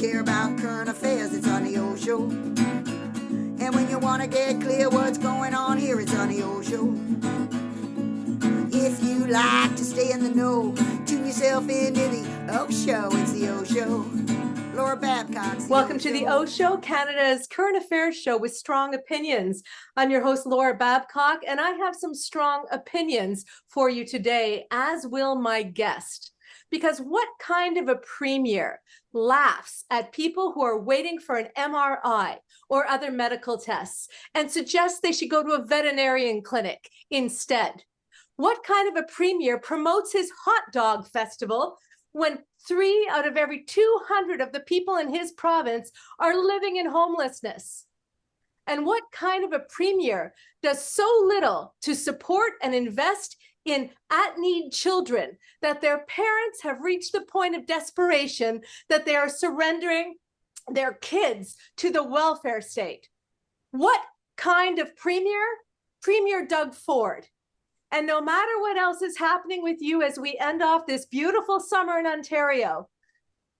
care about current affairs, it's on the Oshow. And when you want to get clear what's going on here, it's on the Oshow. If you like to stay in the know, tune yourself into the Oshow. It's the Oshow. Laura Babcock. Welcome to the Oshow, Canada's current affairs show with strong opinions. I'm your host, Laura Babcock, and I have some strong opinions for you today, as will my guest. Because what kind of a premier laughs at people who are waiting for an MRI or other medical tests and suggests they should go to a veterinarian clinic instead? What kind of a premier promotes his hot dog festival when 3 out of every 200 of the people in his province are living in homelessness? And what kind of a premier does so little to support and invest in at-need children that their parents have reached the point of desperation that they are surrendering their kids to the welfare state? What kind of premier? Premier Doug Ford. And no matter what else is happening with you as we end off this beautiful summer in Ontario,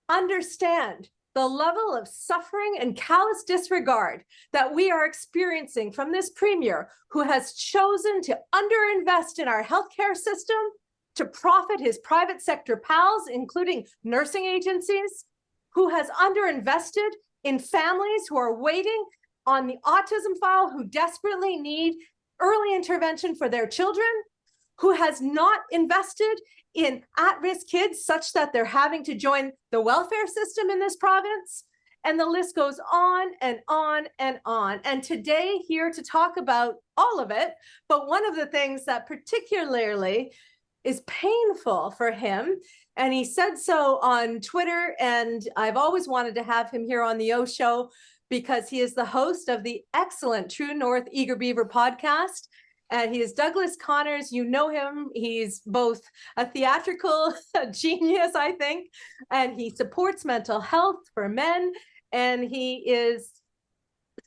understand the level of suffering and callous disregard that we are experiencing from this premier who has chosen to underinvest in our healthcare system to profit his private sector pals, including nursing agencies, who has underinvested in families who are waiting on the autism file, who desperately need early intervention for their children, who has not invested in at-risk kids such that they're having to join the welfare system in this province. And the list goes on and on and on. And today, here to talk about all of it, but one of the things that particularly is painful for him, and he said so on Twitter, and I've always wanted to have him here on the Oshow because he is the host of the excellent True North Eager Beaver podcast. And he is Douglas Connors. You know him. He's both a theatrical genius, I think, and he supports mental health for men. And he is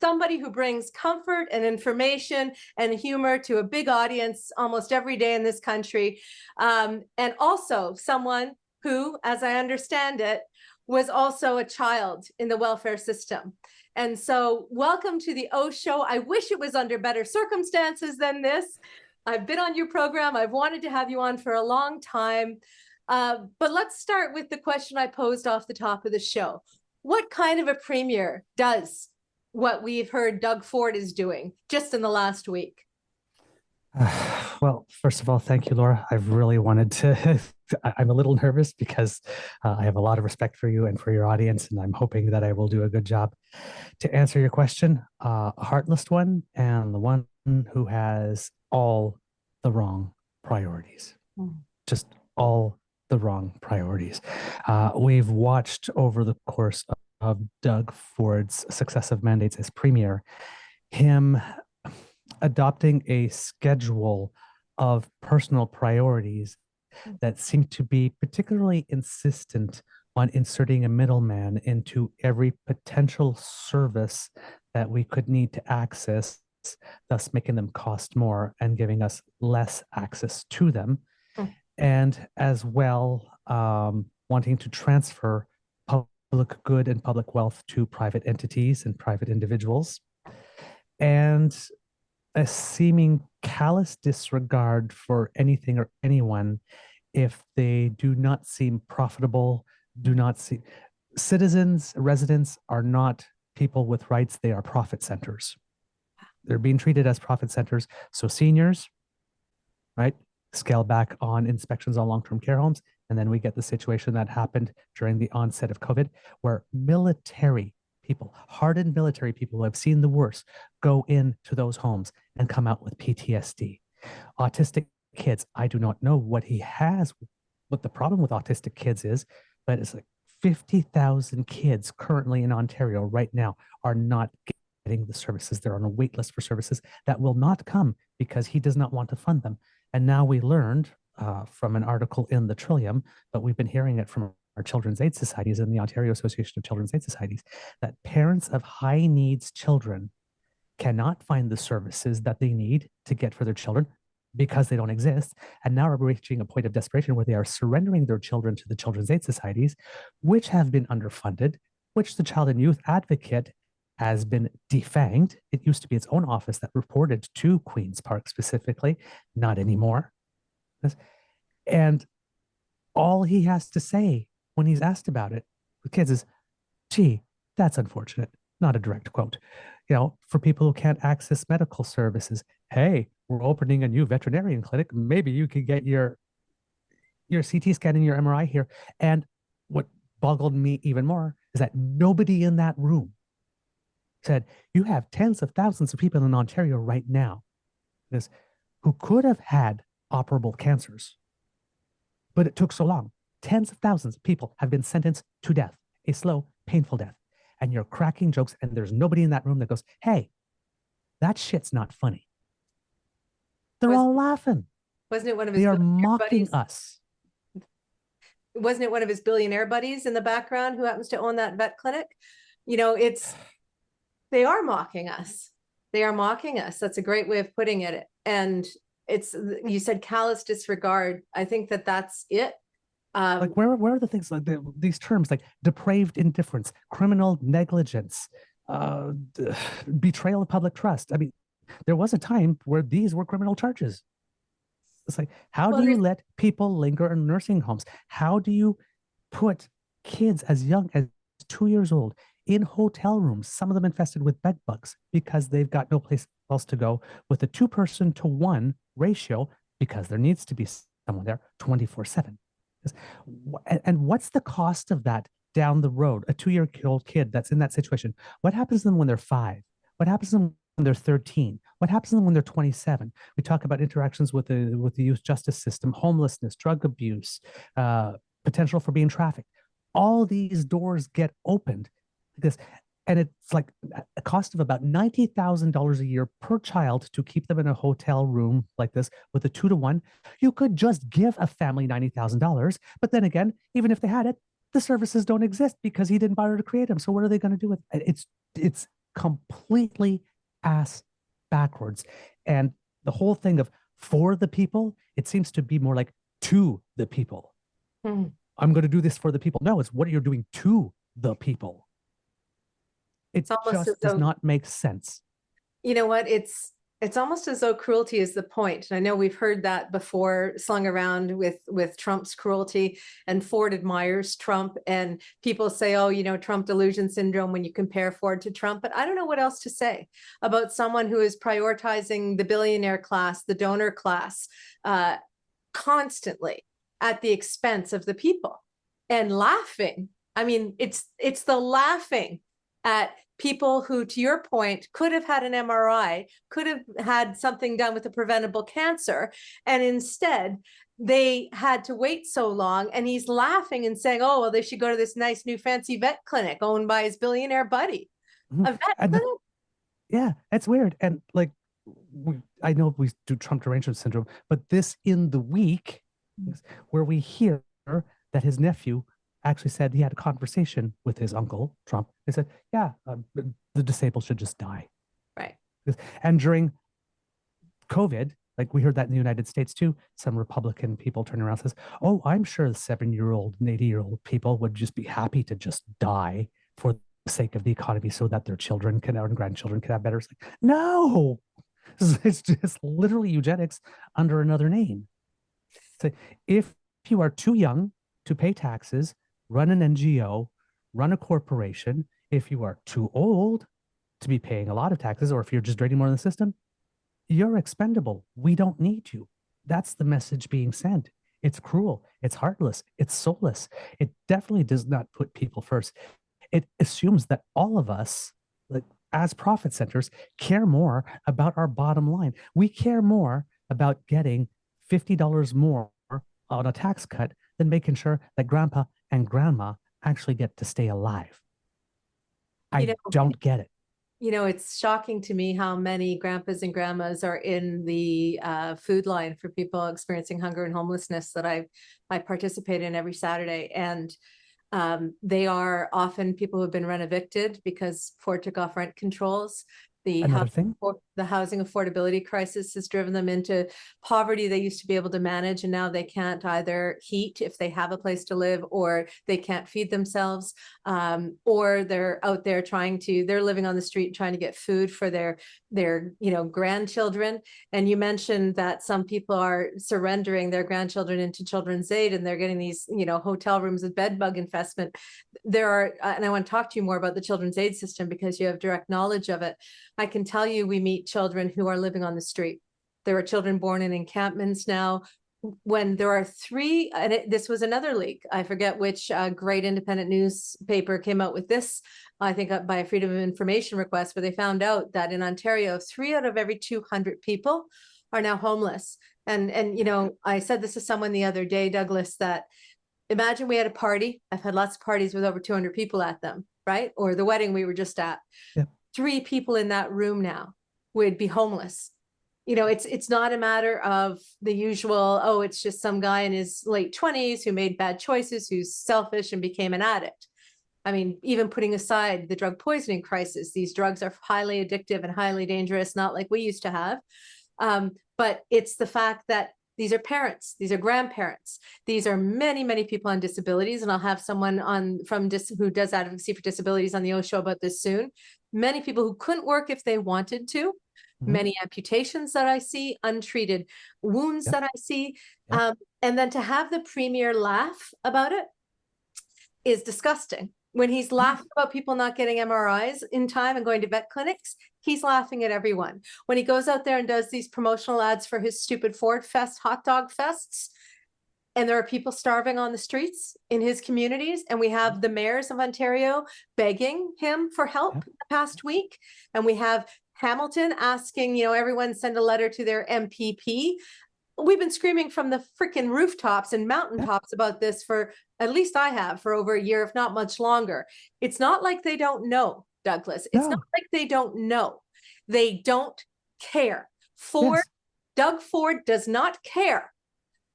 somebody who brings comfort and information and humor to a big audience almost every day in this country. And also someone who, as I understand it, was also a child in the welfare system. And so welcome to the Oshow. I wish it was under better circumstances than this. I've been on your program. I've wanted to have you on for a long time. But let's start with the question I posed off the top of the show. What kind of a premier does what we've heard Doug Ford is doing just in the last week? Well, first of all, thank you, Laura. I've really wanted to, I'm a little nervous because I have a lot of respect for you and for your audience, and I'm hoping that I will do a good job to answer your question. A heartless one, and the one who has all the wrong priorities. Just all the wrong priorities. We've watched over the course of Doug Ford's successive mandates as premier, him adopting a schedule of personal priorities that seem to be particularly insistent on inserting a middleman into every potential service that we could need to access, thus making them cost more and giving us less access to them. And as well, wanting to transfer public good and public wealth to private entities and private individuals. And a seeming callous disregard for anything or anyone if they do not seem profitable, do not see. Citizens, residents are not people with rights, they are profit centers. They're being treated as profit centers. So seniors, right, scale back on inspections on long-term care homes, and then we get the situation that happened during the onset of COVID, where military people, hardened military people who have seen the worst, go into those homes and come out with PTSD. Autistic kids, I do not know what he has, what the problem with autistic kids is, but it's like 50,000 kids currently in Ontario right now are not getting the services. They're on a wait list for services that will not come because he does not want to fund them. And now we learned from an article in the Trillium, but we've been hearing it from our Children's Aid Societies and the Ontario Association of Children's Aid Societies, that parents of high needs children cannot find the services that they need to get for their children because they don't exist, and now are reaching a point of desperation where they are surrendering their children to the Children's Aid Societies, which have been underfunded, which the Child and Youth Advocate has been defanged. It used to be its own office that reported to Queen's Park specifically, not anymore. And all he has to say when he's asked about it with kids is, gee, that's unfortunate. Not a direct quote. You know, for people who can't access medical services, hey, we're opening a new veterinarian clinic. Maybe you could get your CT scan and your MRI here. And what boggled me even more is that nobody in that room said, you have tens of thousands of people in Ontario right now who could have had operable cancers, but it took so long. Tens of thousands of people have been sentenced to death, a slow, painful death. And you're cracking jokes, and there's nobody in that room that goes, hey, that shit's not funny. They're all laughing. Wasn't it one of his They are mocking buddies? us. Wasn't it one of his billionaire buddies in the background who happens to own that vet clinic? You know, they are mocking us. They are mocking us. That's a great way of putting it. And you said callous disregard. I think that's it. Like where are the things like these terms like depraved indifference, criminal negligence, betrayal of public trust? I mean, there was a time where these were criminal charges. It's like, how do you let people linger in nursing homes? How do you put kids as young as 2 years old in hotel rooms, some of them infested with bed bugs because they've got no place else to go, with a 2-person to 1 ratio because there needs to be someone there 24/7? And what's the cost of that down the road? A 2-year-old kid that's in that situation. What happens to them when they're 5? What happens to them when they're 13? What happens to them when they're 27? We talk about interactions with the youth justice system, homelessness, drug abuse, potential for being trafficked. All these doors get opened like this. And it's like a cost of about $90,000 a year per child to keep them in a hotel room like this with a 2 to 1. You could just give a family $90,000. But then again, even if they had it, the services don't exist because he didn't bother to create them. So what are they going to do with it? It's completely ass backwards. And the whole thing of for the people, it seems to be more like to the people. I'm going to do this for the people. No, it's what you're doing to the people. It just does not make sense. You know what? It's almost as though cruelty is the point. And I know we've heard that before slung around with Trump's cruelty, and Ford admires Trump, and people say, oh, you know, Trump delusion syndrome when you compare Ford to Trump. But I don't know what else to say about someone who is prioritizing the billionaire class, the donor class, constantly at the expense of the people, and laughing. I mean, it's the laughing at people who, to your point, could have had an MRI, could have had something done with a preventable cancer, and instead they had to wait so long. And he's laughing and saying, oh, well, they should go to this nice new fancy vet clinic owned by his billionaire buddy. A vet clinic? Yeah, that's weird. And like, I know we do Trump derangement syndrome, but this in the week where we hear that his nephew actually said he had a conversation with his uncle, Trump. They said, yeah, the disabled should just die. Right. And during COVID, like we heard that in the United States too, some Republican people turn around and says, oh, I'm sure the 7-year-old and 80-year-old people would just be happy to just die for the sake of the economy so that their children can and grandchildren can have better. It's like, no, it's just literally eugenics under another name. So if you are too young to pay taxes, run an NGO, run a corporation, if you are too old to be paying a lot of taxes, or if you're just draining more in the system, you're expendable. We don't need you. That's the message being sent. It's cruel. It's heartless. It's soulless. It definitely does not put people first. It assumes that all of us, like as profit centers, care more about our bottom line. We care more about getting $50 more on a tax cut than making sure that grandpa and grandma actually get to stay alive. I don't get it. You know, it's shocking to me how many grandpas and grandmas are in the food line for people experiencing hunger and homelessness that I participate in every Saturday. And they are often people who have been rent evicted because Ford took off rent controls. Another thing. The housing affordability crisis has driven them into poverty they used to be able to manage, and now they can't either heat if they have a place to live, or they can't feed themselves, or they're out there they're living on the street trying to get food for their grandchildren. And you mentioned that some people are surrendering their grandchildren into children's aid, and they're getting these hotel rooms with bed bug infestment. And I want to talk to you more about the children's aid system because you have direct knowledge of it. I can tell you we meet children who are living on the street. There are children born in encampments now. When there are three, and this was another leak, I forget which great independent newspaper came out with this, I think by a Freedom of Information request, where they found out that in Ontario, 3 out of every 200 people are now homeless. And I said this to someone the other day, Douglas, that imagine we had a party. I've had lots of parties with over 200 people at them, right? Or the wedding we were just at. Yeah. 3 people in that room now would be homeless. It's not a matter of the usual, oh, it's just some guy in his late 20s who made bad choices, who's selfish and became an addict. I mean, even putting aside the drug poisoning crisis, these drugs are highly addictive and highly dangerous, not like we used to have. But it's the fact that these are parents, these are grandparents, these are many, many people on disabilities. And I'll have someone who does advocacy for disabilities on the Oshow about this soon. Many people who couldn't work if they wanted to, many amputations that I see, untreated wounds that I see. And then to have the premier laugh about it is disgusting. When he's laughing about people not getting MRIs in time and going to vet clinics, he's laughing at everyone. When he goes out there and does these promotional ads for his stupid Ford Fest, hot dog fests, and there are people starving on the streets in his communities, and we have the mayors of Ontario begging him for help the past week, and we have Hamilton asking, everyone send a letter to their MPP. We've been screaming from the freaking rooftops and mountaintops about this for, at least I have, for over a year, if not much longer. It's not like they don't know, Douglas. It's not like they don't know. They don't care. Doug Ford does not care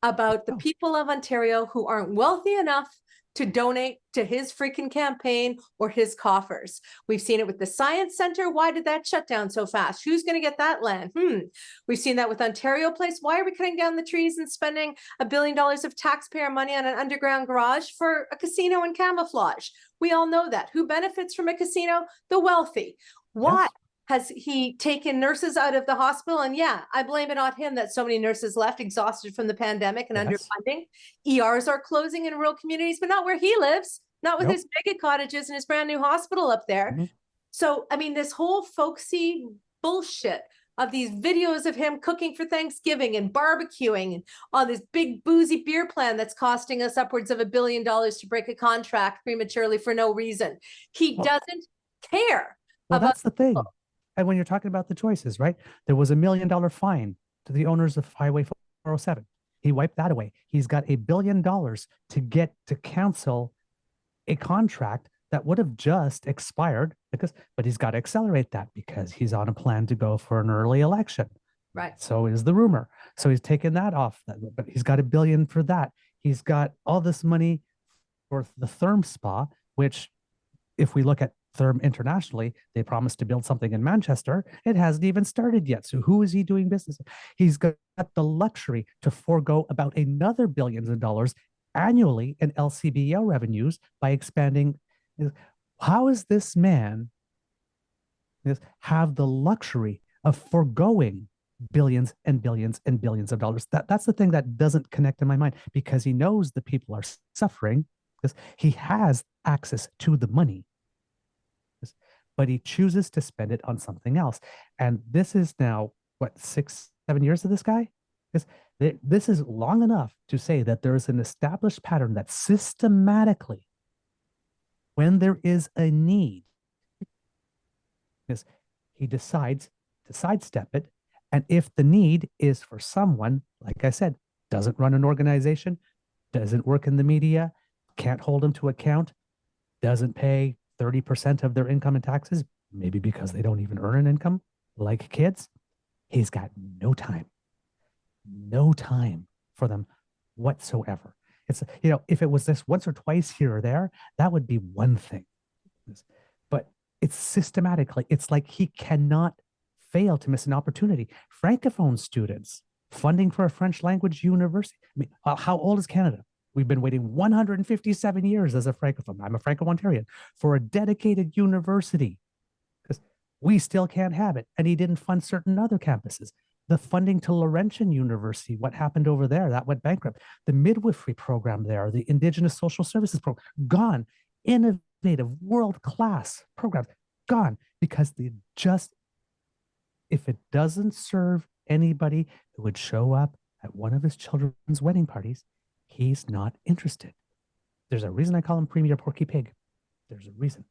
about the people of Ontario who aren't wealthy enough to donate to his freaking campaign or his coffers. We've seen it with the Science Centre. Why did that shut down so fast? Who's going to get that land? We've seen that with Ontario Place. Why are we cutting down the trees and spending $1 billion of taxpayer money on an underground garage for a casino and camouflage? We all know that. Who benefits from a casino? The wealthy. Why? Has he taken nurses out of the hospital? And I blame it on him that so many nurses left exhausted from the pandemic and underfunding. ERs are closing in rural communities, but not where he lives, not with his mega cottages and his brand new hospital up there. So, I mean, this whole folksy bullshit of these videos of him cooking for Thanksgiving and barbecuing and on this big boozy beer plan that's costing us upwards of $1 billion to break a contract prematurely for no reason. He doesn't care. Well, that's the thing. And when you're talking about the choices, right? There was $1 million fine to the owners of Highway 407. He wiped that away. He's got $1 billion to get to cancel a contract that would have just expired but he's got to accelerate that because he's on a plan to go for an early election. Right. So is the rumor. So he's taken that off, but he's got $1 billion for that. He's got all this money for the Therm Spa, which if we look at Therm internationally, they promised to build something in Manchester. It hasn't even started yet. So who is he doing business with? He's got the luxury to forego about another billions of dollars annually in LCBO revenues by expanding. How is this man have the luxury of foregoing billions and billions and billions of dollars? That's the thing that doesn't connect in my mind, because he knows the people are suffering because he has access to the money, but he chooses to spend it on something else. And this is now, what, 6-7 years of this guy? This is long enough to say that there is an established pattern that systematically, when there is a need, he decides to sidestep it. And if the need is for someone, like I said, doesn't run an organization, doesn't work in the media, can't hold them to account, doesn't pay 30% of their income in taxes, maybe because they don't even earn an income, like kids, he's got no time for them whatsoever. It's, if it was this once or twice here or there, that would be one thing. But It's systematically, it's like he cannot fail to miss an opportunity. Francophone students, funding for a French language university. I mean, how old is Canada? We've been waiting 157 years as a Francophone. I'm a Franco-Ontarian for a dedicated university because we still can't have it. And he didn't fund certain other campuses. The funding to Laurentian University, what happened over there? That went bankrupt. The midwifery program there, the Indigenous Social Services program, gone. Innovative, world-class programs, gone because they just, if it doesn't serve anybody who would show up at one of his children's wedding parties, he's not interested. There's a reason I call him Premier Porky Pig. There's a reason.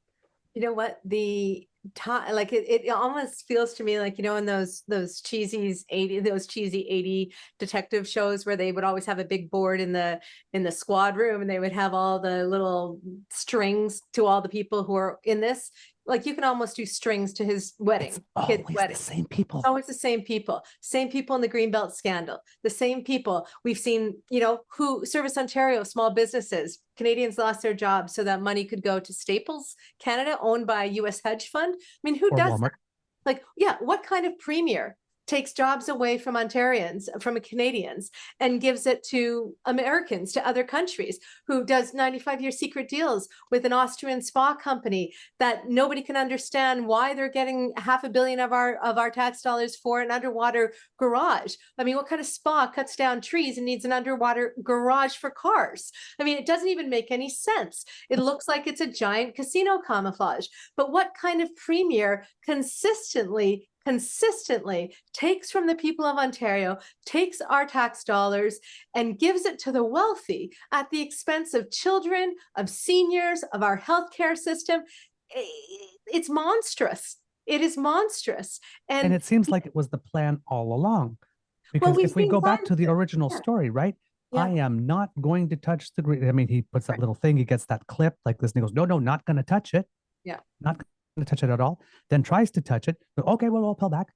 You know what? Like it almost feels to me like, in those cheesy 80 detective shows where they would always have a big board in the squad room, and they would have all the little strings to all the people who are in this. Like, you can almost do strings to his wedding. It's always the same people. It's always the same people in the Greenbelt scandal, the same people we've seen, who Service Ontario, small businesses, Canadians lost their jobs so that money could go to Staples Canada, owned by a US hedge fund. I mean, who does Walmart. that? Like, yeah, what kind of premier takes jobs away from Ontarians, from Canadians, and gives it to Americans, to other countries, who does 95-year secret deals with an Austrian spa company that nobody can understand why they're getting $500 million of our tax dollars for an underwater garage. I mean, what kind of spa cuts down trees and needs an underwater garage for cars? I mean, it doesn't even make any sense. It looks like it's a giant casino camouflage. But what kind of premier consistently takes from the people of Ontario, takes our tax dollars and gives it to the wealthy at the expense of children, of seniors, of our healthcare system? It's monstrous. It is monstrous. And it seems like it was the plan all along. Because if we go back to the original story, right? Yeah. I am not going to touch the green. I mean, he puts that little thing, he gets that clip like this, and he goes, no, not going to touch it. Yeah. Not to touch it at all, then tries to touch it. But okay, well, I'll pull back.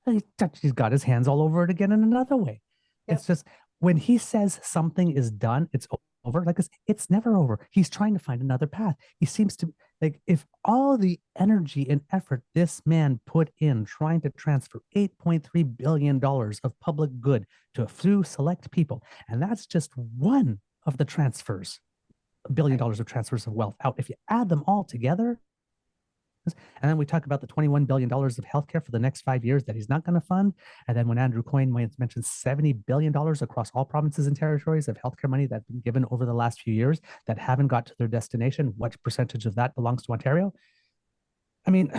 And he's got his hands all over it again in another way. Yep. It's just when he says something is done, it's over. Like it's never over. He's trying to find another path. He seems to, like, if all the energy and effort this man put in trying to transfer $8.3 billion of public good to a few select people, and that's just one of the transfers, $1 billion of transfers of wealth out. If you add them all together, and then we talk about the $21 billion of healthcare for the next 5 years that he's not going to fund. And then when Andrew Coyne mentions $70 billion across all provinces and territories of healthcare money that's been given over the last few years that haven't got to their destination, what percentage of that belongs to Ontario? I mean,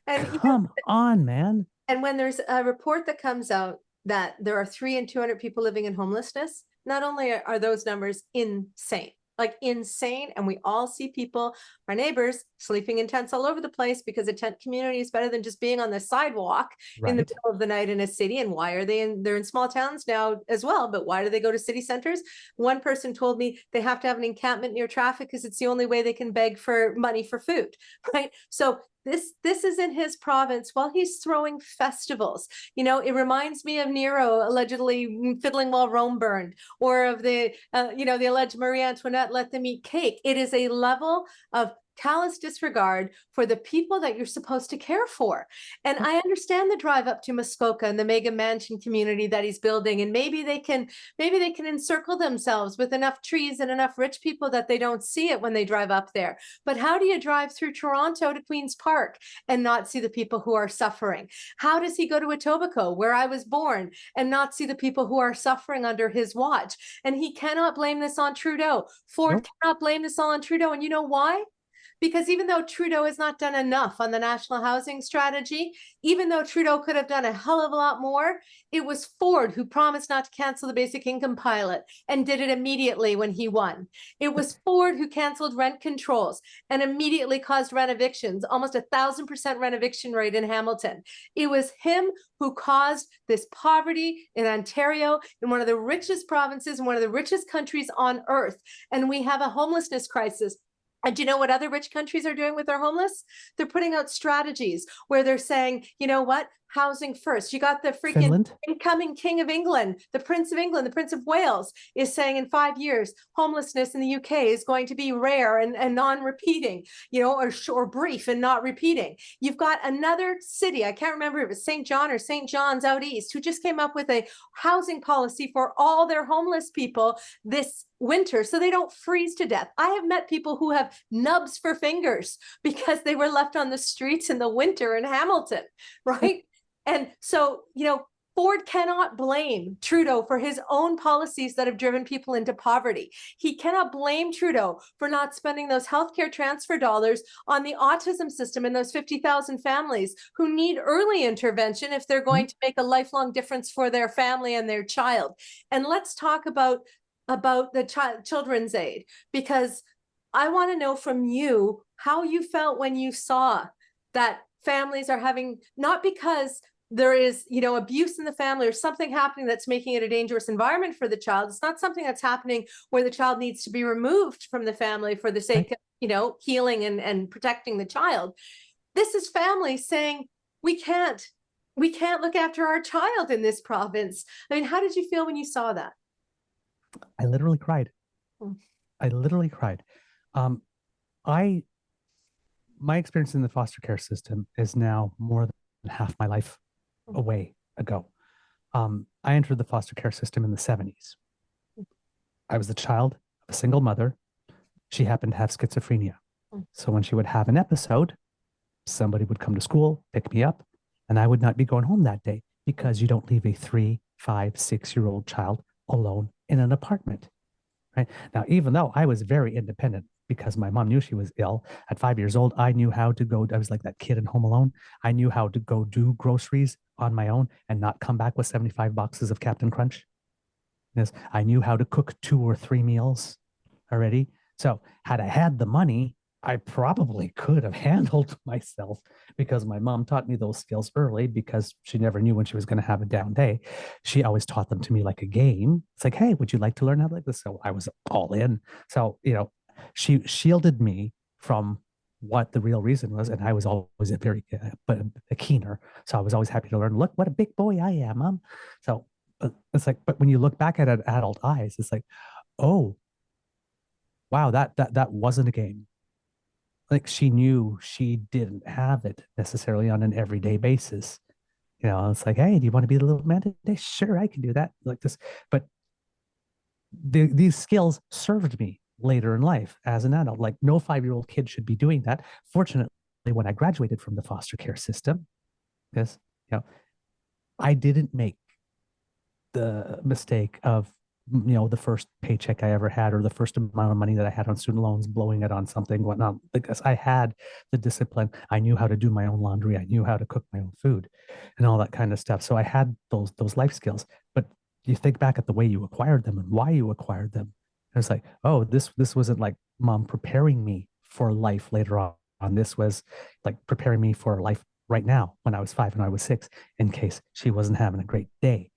come on, man. And when there's a report that comes out that there are 3 in 200 people living in homelessness, not only are those numbers insane, like insane. And we all see people, our neighbors, sleeping in tents all over the place because a tent community is better than just being on the sidewalk in the middle of the night in a city. And why are they they're in small towns now as well, but why do they go to city centers? One person told me they have to have an encampment near traffic because it's the only way they can beg for money for food, right? So this is in his province while he's throwing festivals. It reminds me of Nero allegedly fiddling while Rome burned, or of the alleged Marie Antoinette let them eat cake. It is a level of callous disregard for the people that you're supposed to care for. And I understand the drive up to Muskoka and the mega mansion community that he's building. And maybe they can encircle themselves with enough trees and enough rich people that they don't see it when they drive up there. But how do you drive through Toronto to Queen's Park and not see the people who are suffering? How does he go to Etobicoke, where I was born, and not see the people who are suffering under his watch? And he cannot blame this on Trudeau. Ford cannot blame this all on Trudeau. And you know why? Because even though Trudeau has not done enough on the national housing strategy, even though Trudeau could have done a hell of a lot more, it was Ford who promised not to cancel the basic income pilot and did it immediately when he won. It was Ford who canceled rent controls and immediately caused rent evictions, almost 1,000% rent eviction rate in Hamilton. It was him who caused this poverty in Ontario, in one of the richest provinces, in one of the richest countries on earth. And we have a homelessness crisis And do you know what other rich countries are doing with their homeless? They're putting out strategies where they're saying, you know what, housing first. You got the freaking Finland. incoming King of England, the Prince of England, the Prince of Wales is saying in 5 years, homelessness in the UK is going to be rare and non-repeating, you know, or brief and not repeating. You've got another city, I can't remember if it's St. John or St. John's out east, who just came up with a housing policy for all their homeless people this winter so they don't freeze to death. I have met people who have nubs for fingers because they were left on the streets in the winter in Hamilton, right? And so, you know, Ford cannot blame Trudeau for his own policies that have driven people into poverty. He cannot blame Trudeau for not spending those healthcare transfer dollars on the autism system and those 50,000 families who need early intervention if they're going to make a lifelong difference for their family and their child. And let's talk about the children's aid, because I want to know from you how you felt when you saw that families are having, not because there is, you know, abuse in the family or something happening that's making it a dangerous environment for the child. It's not something that's happening where the child needs to be removed from the family for the sake of, you know, healing and protecting the child. This is families saying, we can't look after our child in this province. I mean, how did you feel when you saw that? I literally cried. I literally cried. My experience in the foster care system is now more than half my life away ago. I entered the foster care system in the 70s. I was the child of a single mother. She happened to have schizophrenia. So when she would have an episode, somebody would come to school, pick me up, and I would not be going home that day, because you don't leave a 3, 5, 6-year-old child alone in an apartment. Right? Now, even though I was very independent because my mom knew she was ill, at 5 years old, I knew how to go. I was like that kid in Home Alone. I knew how to go do groceries on my own and not come back with 75 boxes of Captain Crunch. Yes, I knew how to cook 2 or 3 meals already. So had I had the money, I probably could have handled myself, because my mom taught me those skills early, because she never knew when she was going to have a down day. She always taught them to me like a game. It's like, hey, would you like to learn how to like this? So I was all in. So, you know, she shielded me from what the real reason was. And I was always a very, but a keener. So I was always happy to learn. Look, what a big boy I am, Mom. So it's like, but when you look back at it adult eyes, it's like, oh, wow, that wasn't a game. Like, she knew she didn't have it necessarily on an everyday basis. You know, it's like, hey, do you want to be the little man today? Sure, I can do that. Like this, but these skills served me later in life as an adult. Like, no 5-year-old kid should be doing that. Fortunately, when I graduated from the foster care system, because, you know, I didn't make the mistake of, you know, the first paycheck I ever had, or the first amount of money that I had on student loans, blowing it on something, whatnot, because I had the discipline. I knew how to do my own laundry. I knew how to cook my own food and all that kind of stuff. So I had those life skills. But you think back at the way you acquired them and why you acquired them. And it's like, oh, this wasn't like mom preparing me for life later on. This was like preparing me for life right now when I was 5 and I was 6, in case she wasn't having a great day.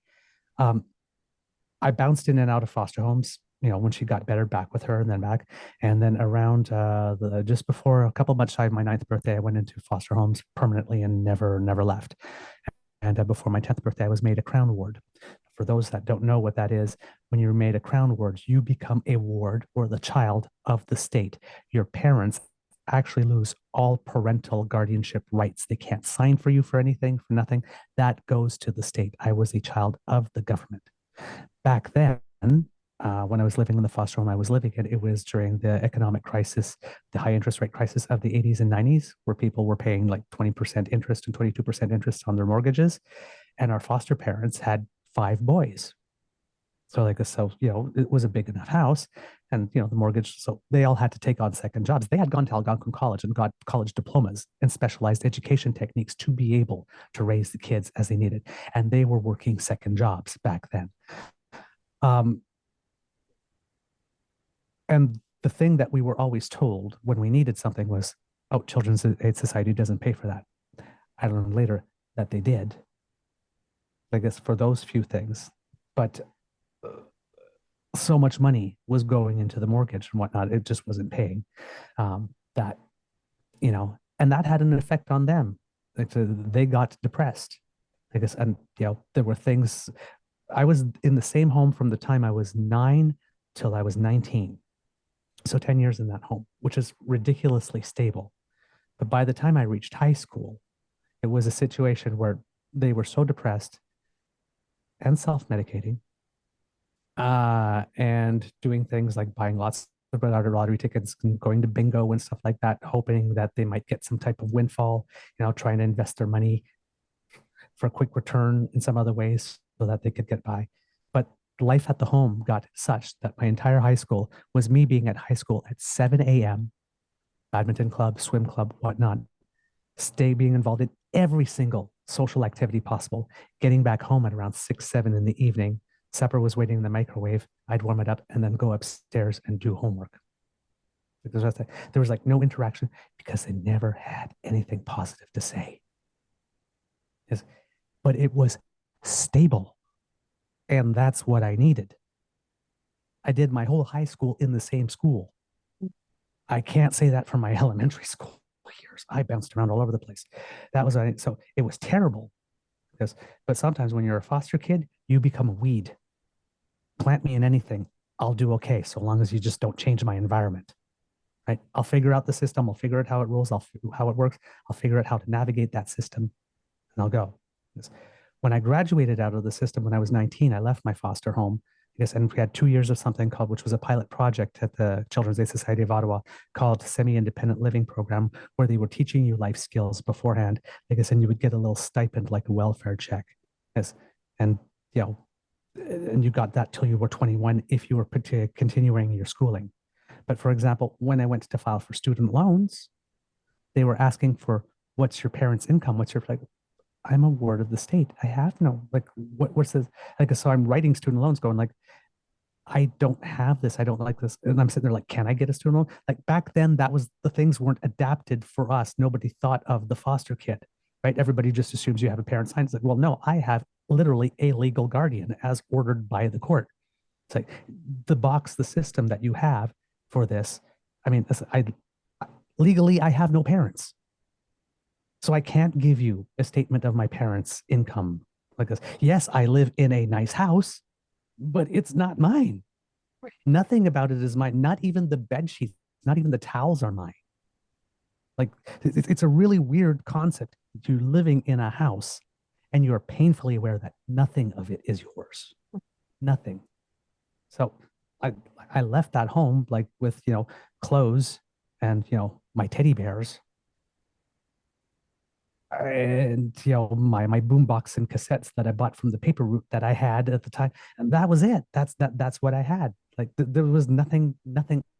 I bounced in and out of foster homes, you know, when she got better, back with her and then back. And then around just before a couple months shy of my 9th birthday, I went into foster homes permanently and never left. And before my 10th birthday, I was made a Crown Ward. For those that don't know what that is, when you're made a Crown Ward, you become a ward, or the child of the state. Your parents actually lose all parental guardianship rights. They can't sign for you for anything, for nothing. That goes to the state. I was a child of the government. Back then, when I was living in the foster home I was living in, it was during the economic crisis, the high interest rate crisis of the 80s and 90s, where people were paying like 20% interest and 22% interest on their mortgages. And our foster parents had 5 boys. So like, so, you know, it was a big enough house, and, you know, the mortgage, so they all had to take on second jobs. They had gone to Algonquin College and got college diplomas and specialized education techniques to be able to raise the kids as they needed. And they were working second jobs back then. And the thing that we were always told when we needed something was, oh, Children's Aid Society doesn't pay for that. I learned later that they did, I guess, for those few things. But so much money was going into the mortgage and whatnot. It just wasn't paying. That, and that had an effect on them. Like, they got depressed. I guess, and there were things. I was in the same home from the time I was 9 till I was 19. So 10 years in that home, which is ridiculously stable. But by the time I reached high school, it was a situation where they were so depressed and self-medicating, and doing things like buying lots of lottery tickets and going to bingo and stuff like that, hoping that they might get some type of windfall, trying to invest their money for a quick return in some other ways so that they could get by. But life at the home got such that my entire high school was me being at high school at 7 a.m., badminton club, swim club, whatnot, being involved in every single social activity possible, getting back home at around 6, 7 in the evening. Supper was waiting in the microwave. I'd warm it up and then go upstairs and do homework. There was like no interaction because they never had anything positive to say. Yes. But it was stable. And that's what I needed. I did my whole high school in the same school. I can't say that for my elementary school years. I bounced around all over the place. That was so it was terrible. But sometimes when you're a foster kid, you become a weed. Plant me in anything, I'll do okay, so long as you just don't change my environment. Right? I'll figure out the system. I'll figure out how it rolls. How it works. I'll figure out how to navigate that system, and I'll go. When I graduated out of the system when I was 19, I left my foster home. And we had 2 years of something which was a pilot project at the Children's Aid Society of Ottawa called Semi-Independent Living Program, where they were teaching you life skills beforehand. And you would get a little stipend, like a welfare check. And you got that till you were 21 if you were continuing your schooling. But for example, when I went to file for student loans, they were asking for, what's your parents' income? What's your, like, I'm a ward of the state. I have no, like, what's this? Like, so I'm writing student loans going like, I don't have this. I don't like this. And I'm sitting there like, can I get a student loan? Like back then, the things weren't adapted for us. Nobody thought of the foster kid, right? Everybody just assumes you have a parent sign. It's like, well, no, I have literally a legal guardian as ordered by the court. It's like the system that you have for this. I mean, legally, I have no parents. So I can't give you a statement of my parents' income like this. Yes, I live in a nice house, but it's not mine. Right. Nothing about it is mine. Not even the bed sheets, not even the towels are mine. Like, it's a really weird concept. You're living in a house and you're painfully aware that nothing of it is yours. Nothing. So I left that home like with, clothes and, my teddy bears. And my boombox and cassettes that I bought from the paper route that I had at the time, and that was it. That's what I had. Like there was nothing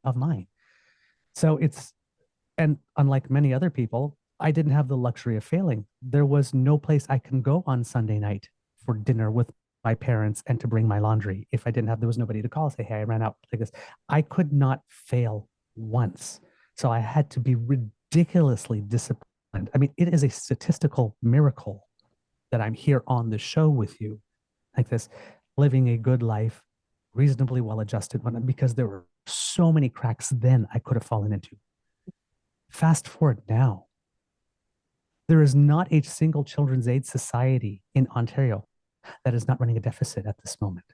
of mine. So and unlike many other people, I didn't have the luxury of failing. There was no place I can go on Sunday night for dinner with my parents and to bring my laundry. If I didn't have, there was nobody to call, say, hey, I ran out like this. I could not fail once. So I had to be ridiculously disciplined. I mean, it is a statistical miracle that I'm here on the show with you like this, living a good life, reasonably well adjusted, because there were so many cracks then I could have fallen into. Fast forward now. There is not a single Children's Aid Society in Ontario that is not running a deficit at this moment.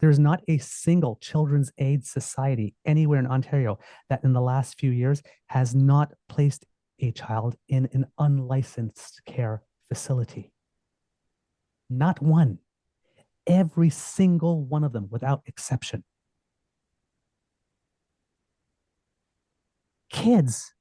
There is not a single Children's Aid Society anywhere in Ontario that in the last few years has not placed a child in an unlicensed care facility. Not one. Every single one of them, without exception. Kids.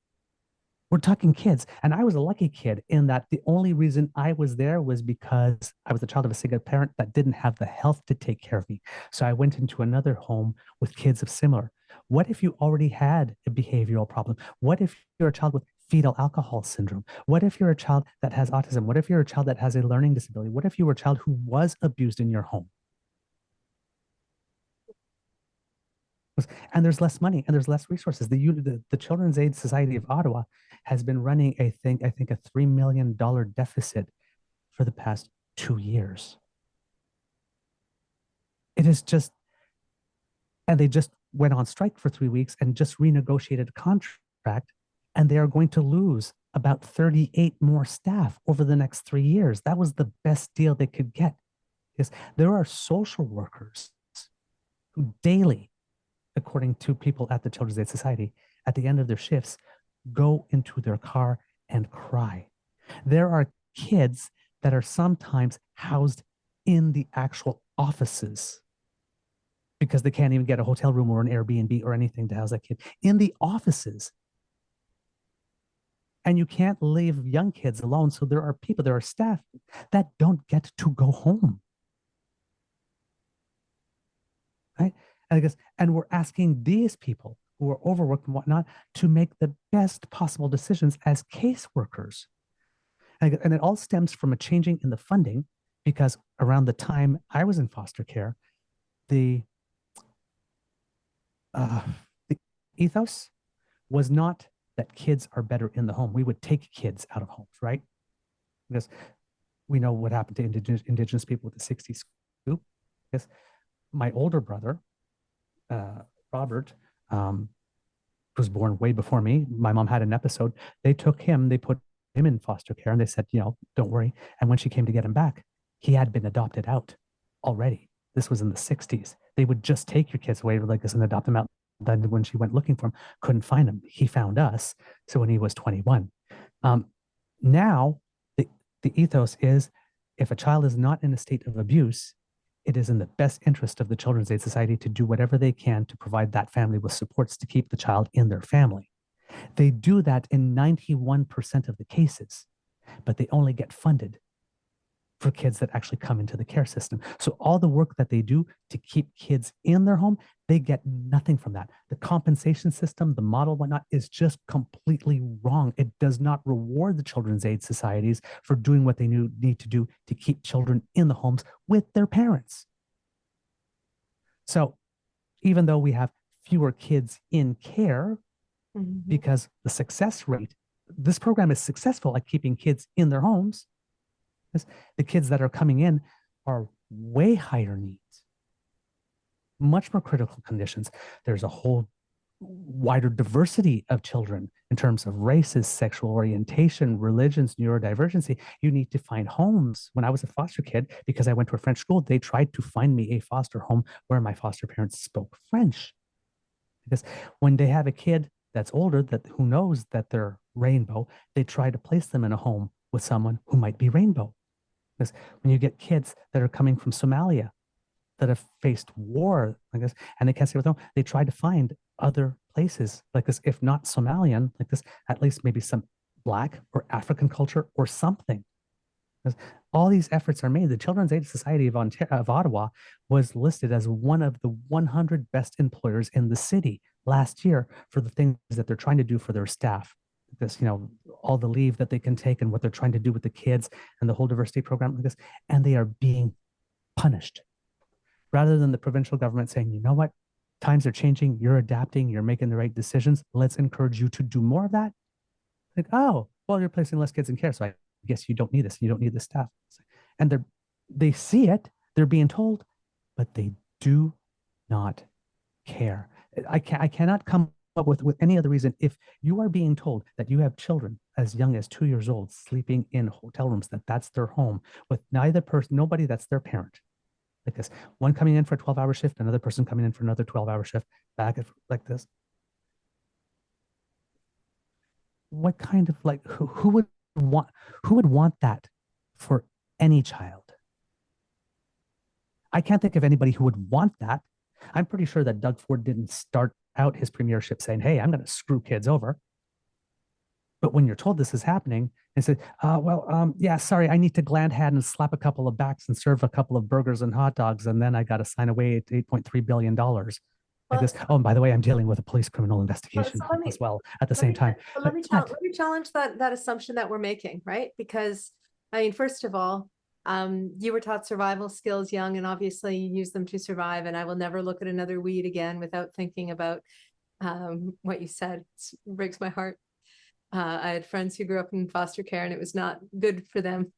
We're talking kids. And I was a lucky kid in that the only reason I was there was because I was the child of a single parent that didn't have the health to take care of me. So I went into another home with kids of similar. What if you already had a behavioral problem? What if you're a child with fetal alcohol syndrome? What if you're a child that has autism? What if you're a child that has a learning disability? What if you were a child who was abused in your home? And there's less money and there's less resources. The Children's Aid Society of Ottawa has been running, I think a $3 million deficit for the past 2 years. It is just, And they just went on strike for 3 weeks and just renegotiated a contract, and they are going to lose about 38 more staff over the next 3 years. That was the best deal they could get. Because there are social workers who daily, according to people at the Children's Aid Society, at the end of their shifts, go into their car and cry. There are kids that are sometimes housed in the actual offices because they can't even get a hotel room or an Airbnb or anything to house that kid in the offices. And you can't leave young kids alone. So there are people, there are staff that don't get to go home. Right? And we're asking these people who are overworked and whatnot to make the best possible decisions as caseworkers. And it all stems from a changing in the funding, because around the time I was in foster care, the ethos was not that kids are better in the home. We would take kids out of homes, right? Because we know what happened to indigenous people with the 60s scoop. Because my older brother, Robert, was born way before me. My mom had an episode. They took him, they put him in foster care, and they said, don't worry. And when she came to get him back, he had been adopted out already. This was in the 60s. They would just take your kids away like this and adopt them out. Then when she went looking for him, couldn't find him. He found us. So when he was 21. Now, the ethos is, if a child is not in a state of abuse, it is in the best interest of the Children's Aid Society to do whatever they can to provide that family with supports to keep the child in their family. They do that in 91% of the cases, but they only get funded for kids that actually come into the care system. So all the work that they do to keep kids in their home, they get nothing from that. The compensation system, the model, whatnot, is just completely wrong. It does not reward the Children's Aid Societies for doing what they need to do to keep children in the homes with their parents. So even though we have fewer kids in care, because the success rate, this program is successful at keeping kids in their homes, the kids that are coming in are way higher needs, much more critical conditions. There's a whole wider diversity of children in terms of races, sexual orientation, religions, neurodivergency. You need to find homes. When I was a foster kid, because I went to a French school, they tried to find me a foster home where my foster parents spoke French. Because when they have a kid that's older, who knows that they're rainbow, they try to place them in a home with someone who might be rainbow. Because when you get kids that are coming from Somalia that have faced war, like this, and they can't stay with them, they try to find other places like this, if not Somalian, like this, at least maybe some Black or African culture or something. Because all these efforts are made. The Children's Aid Society of Ottawa was listed as one of the 100 best employers in the city last year for the things that they're trying to do for their staff. This, all the leave that they can take and what they're trying to do with the kids and the whole diversity program like this, and they are being punished. Rather than the provincial government saying, you know what, times are changing, you're adapting, you're making the right decisions, let's encourage you to do more of that. Like, oh, well, you're placing less kids in care, so I guess you don't need this, you don't need this staff. And they see it, they're being told, but they do not care. I cannot come up with any other reason. If you are being told that you have children as young as 2 years old sleeping in hotel rooms, that's their home with nobody that's their parent, like this, one coming in for a 12-hour shift, another person coming in for another 12-hour shift, back like this. What kind of who would want that for any child? I can't think of anybody who would want that. I'm pretty sure that Doug Ford didn't start out his premiership saying, hey, I'm going to screw kids over. But when you're told this is happening, and say, yeah, sorry, I need to gland hand and slap a couple of backs and serve a couple of burgers and hot dogs, and then I got to sign away $8.3 billion. Like this. Oh, and by the way, I'm dealing with a police criminal investigation as well at the same time. Let me challenge that assumption that we're making, right? Because, I mean, first of all, you were taught survival skills young, and obviously you use them to survive. And I will never look at another weed again without thinking about what you said. It breaks my heart. I had friends who grew up in foster care, and it was not good for them,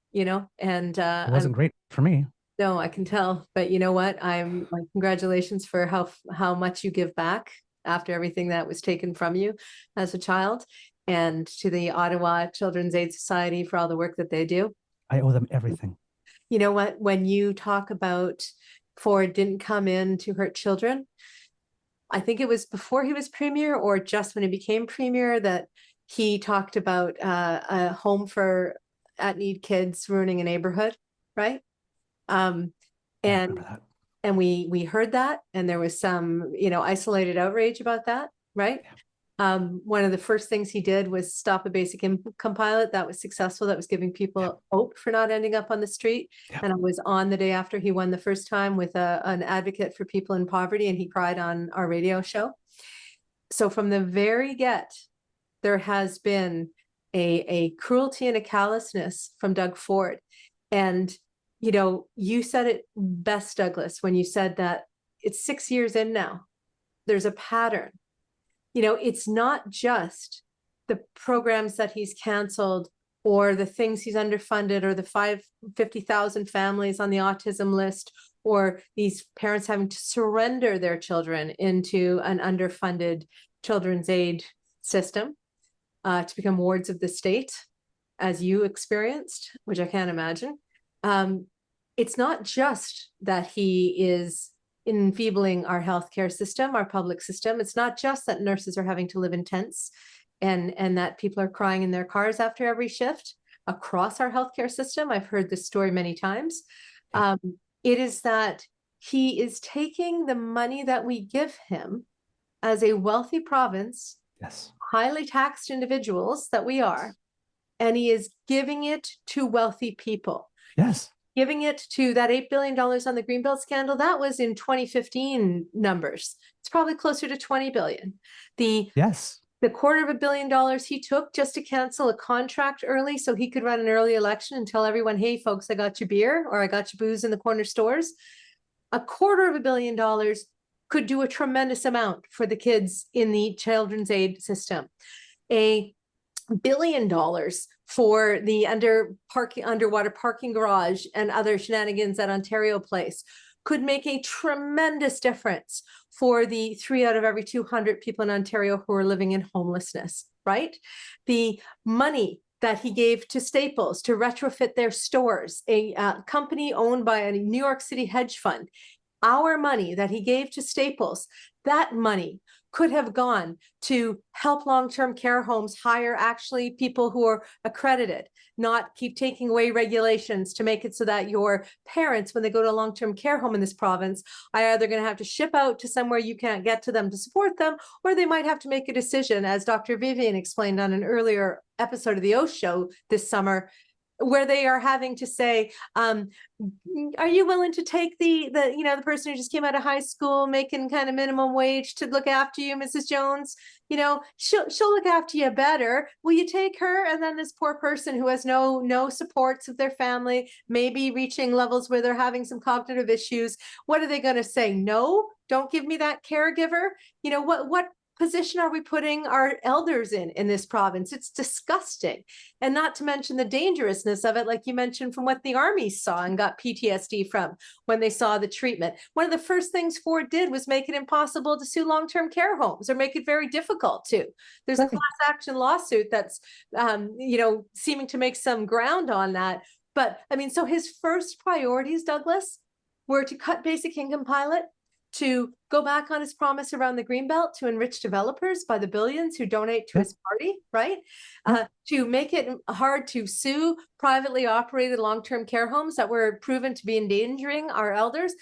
and it wasn't great for me. No, I can tell, but you know what? I'm like, congratulations for how much you give back after everything that was taken from you as a child, and to the Ottawa Children's Aid Society for all the work that they do. I owe them everything. You know what? When you talk about Ford didn't come in to hurt children, I think it was before he was premier or just when he became premier that he talked about a home for at-need kids ruining a neighborhood, right? Um, I and remember that. and we heard that, and there was some, isolated outrage about that, right? One of the first things he did was stop a basic income pilot that was successful, that was giving people hope for not ending up on the street. Yeah. And I was on the day after he won the first time with an advocate for people in poverty, and he cried on our radio show. So from the very get, there has been a cruelty and a callousness from Doug Ford. And you said it best, Douglas, when you said that it's 6 years in now. There's a pattern. It's not just the programs that he's canceled or the things he's underfunded or the 50,000 families on the autism list or these parents having to surrender their children into an underfunded children's aid system to become wards of the state, as you experienced, which I can't imagine. It's not just that he is enfeebling our healthcare system, our public system. It's not just that nurses are having to live in tents and that people are crying in their cars after every shift across our healthcare system. I've heard this story many times. It is that he is taking the money that we give him as a wealthy province, Yes. highly taxed individuals that we are, and he is giving it to wealthy people. Yes. Giving it to that $8 billion on the Greenbelt scandal, that was in 2015 numbers. It's probably closer to 20 billion. The $250 million he took just to cancel a contract early so he could run an early election and tell everyone, hey folks, I got you beer or I got you booze in the corner stores. $250 million could do a tremendous amount for the kids in the children's aid system. $1 billion for the underwater parking garage and other shenanigans at Ontario Place could make a tremendous difference for the 3 out of every 200 people in Ontario who are living in homelessness, right? The money that he gave to Staples to retrofit their stores, a company owned by a New York City hedge fund, our money that he gave to Staples, that money could have gone to help long-term care homes hire actually people who are accredited, not keep taking away regulations to make it so that your parents, when they go to a long-term care home in this province, are either going to have to ship out to somewhere you can't get to them to support them, or they might have to make a decision, as Dr. Vivian explained on an earlier episode of the Oshow this summer, where they are having to say, are you willing to take the person who just came out of high school making kind of minimum wage to look after you, Mrs. Jones? She'll look after you better. Will you take her? And then this poor person who has no supports of their family, maybe reaching levels where they're having some cognitive issues. What are they going to say? No, don't give me that caregiver. What position are we putting our elders in this province? It's disgusting. And not to mention the dangerousness of it, like you mentioned, from what the Army saw and got PTSD from when they saw the treatment. One of the first things Ford did was make it impossible to sue long-term care homes, or make it very difficult to. There's a class action lawsuit that's, seeming to make some ground on that. But so his first priorities, Douglas, were to cut basic income pilot, to go back on his promise around the Greenbelt to enrich developers by the billions who donate to his party, right? To make it hard to sue privately operated long-term care homes that were proven to be endangering our elders.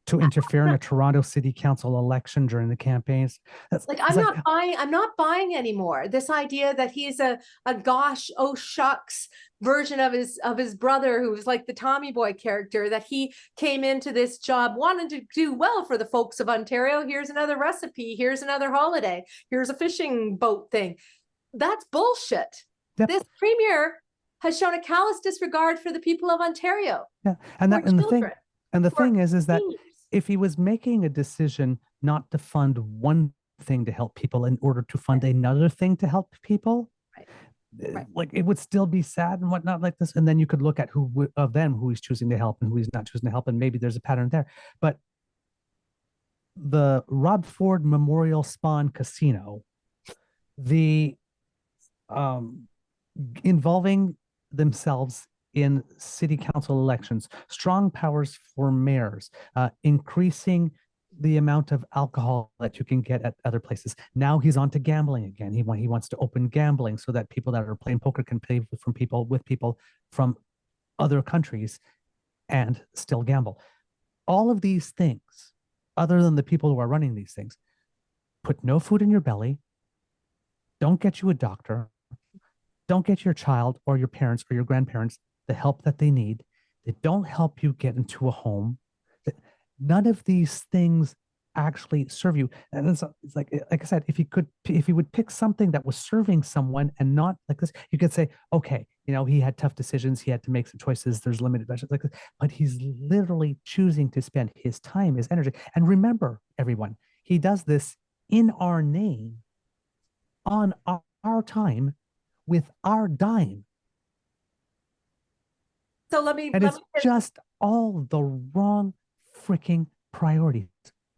To interfere in a Toronto City Council election during the campaigns. I'm not buying anymore this idea that he's a gosh, oh shucks version of his brother, who was like the Tommy Boy character, that he came into this job wanting to do well for the folks of Ontario. Here's another recipe. Here's another holiday. Here's a fishing boat thing. That's bullshit. Yep. This premier has shown a callous disregard for the people of Ontario. Yeah, and the thing is that if he was making a decision not to fund one thing to help people in order to fund another thing to help people, Right. Like it would still be sad and whatnot like this. And then you could look at who of them who is choosing to help and who is not choosing to help. And maybe there's a pattern there. But the Rob Ford Memorial Spawn Casino, the involving themselves in city council elections, strong powers for mayors, increasing the amount of alcohol that you can get at other places. Now he's on to gambling again. He wants to open gambling so that people that are playing poker can play from people with people from other countries and still gamble. All of these things, other than the people who are running these things, put no food in your belly, don't get you a doctor, don't get your child or your parents or your grandparents the help that they need. They don't help you get into a home. None of these things actually serve you. And it's like I said, if he would pick something that was serving someone and not like this, you could say, okay, he had tough decisions. He had to make some choices. There's limited budgets like this, but he's literally choosing to spend his time, his energy. And remember, everyone, he does this in our name, on our time, with our dime. So let me just all the wrong freaking priorities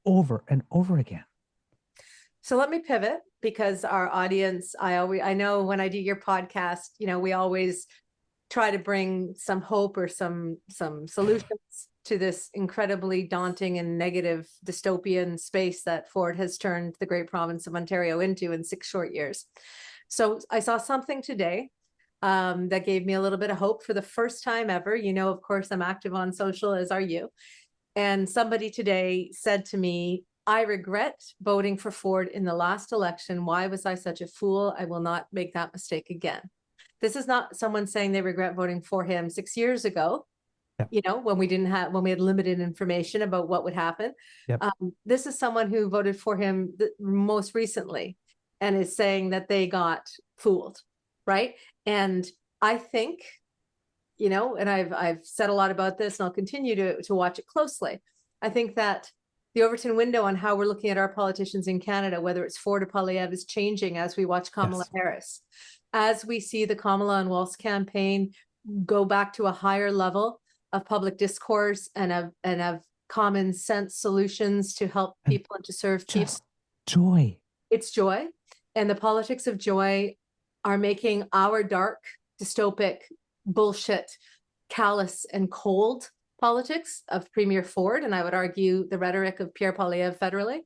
over and over again. So let me pivot, because our audience, I know when I do your podcast, we always try to bring some hope or some solutions to this incredibly daunting and negative dystopian space that Ford has turned the great province of Ontario into in 6 short years. So I saw something today that gave me a little bit of hope for the first time ever. Of course, I'm active on social, as are you. And somebody today said to me, I regret voting for Ford in the last election. Why was I such a fool? I will not make that mistake again. This is not someone saying they regret voting for him 6 years ago, yep. when we had limited information about what would happen. Yep. This is someone who voted for him most recently and is saying that they got fooled, right? And I think, and I've said a lot about this, and I'll continue to watch it closely. I think that the Overton window on how we're looking at our politicians in Canada, whether it's Ford or Poilievre, is changing as we watch Kamala Harris, as we see the Kamala and Walz campaign go back to a higher level of public discourse and of common sense solutions to help people and to serve people. Just joy. It's joy, and the politics of joy are making our dark, dystopic, bullshit, callous and cold politics of Premier Ford, and I would argue the rhetoric of Pierre Poilievre federally,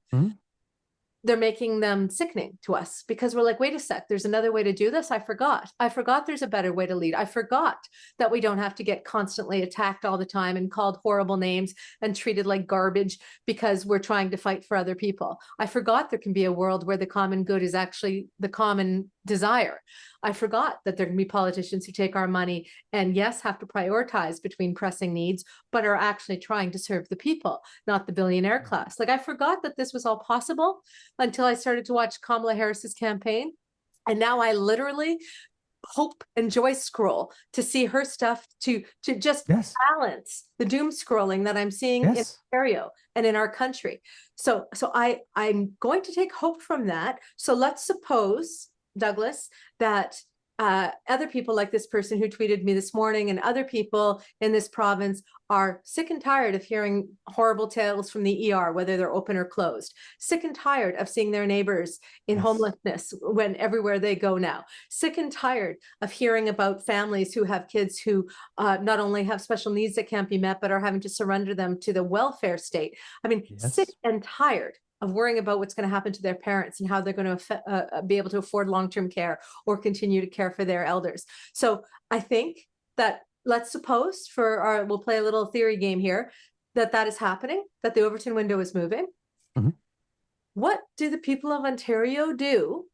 they're making them sickening to us, because we're like, wait a sec, there's another way to do this. I forgot there's a better way to lead. I forgot that we don't have to get constantly attacked all the time and called horrible names and treated like garbage because we're trying to fight for other people. I forgot there can be a world where the common good is actually the common desire. I forgot that there can be politicians who take our money and yes, have to prioritize between pressing needs, but are actually trying to serve the people, not the billionaire class. Like, I forgot that this was all possible until I started to watch Kamala Harris's campaign. And now I literally hope and joy scroll to see her stuff to just balance the doom scrolling that I'm seeing in Ontario and in our country. So I'm going to take hope from that. So let's suppose, Douglas, that other people like this person who tweeted me this morning and other people in this province are sick and tired of hearing horrible tales from the ER, whether they're open or closed, sick and tired of seeing their neighbors in homelessness when everywhere they go now, sick and tired of hearing about families who have kids who not only have special needs that can't be met, but are having to surrender them to the welfare state. I mean, sick and tired of worrying about what's going to happen to their parents and how they're going to be able to afford long-term care or continue to care for their elders. So I think that, let's suppose we'll play a little theory game here, that is happening, that the Overton window is moving. What do the people of Ontario do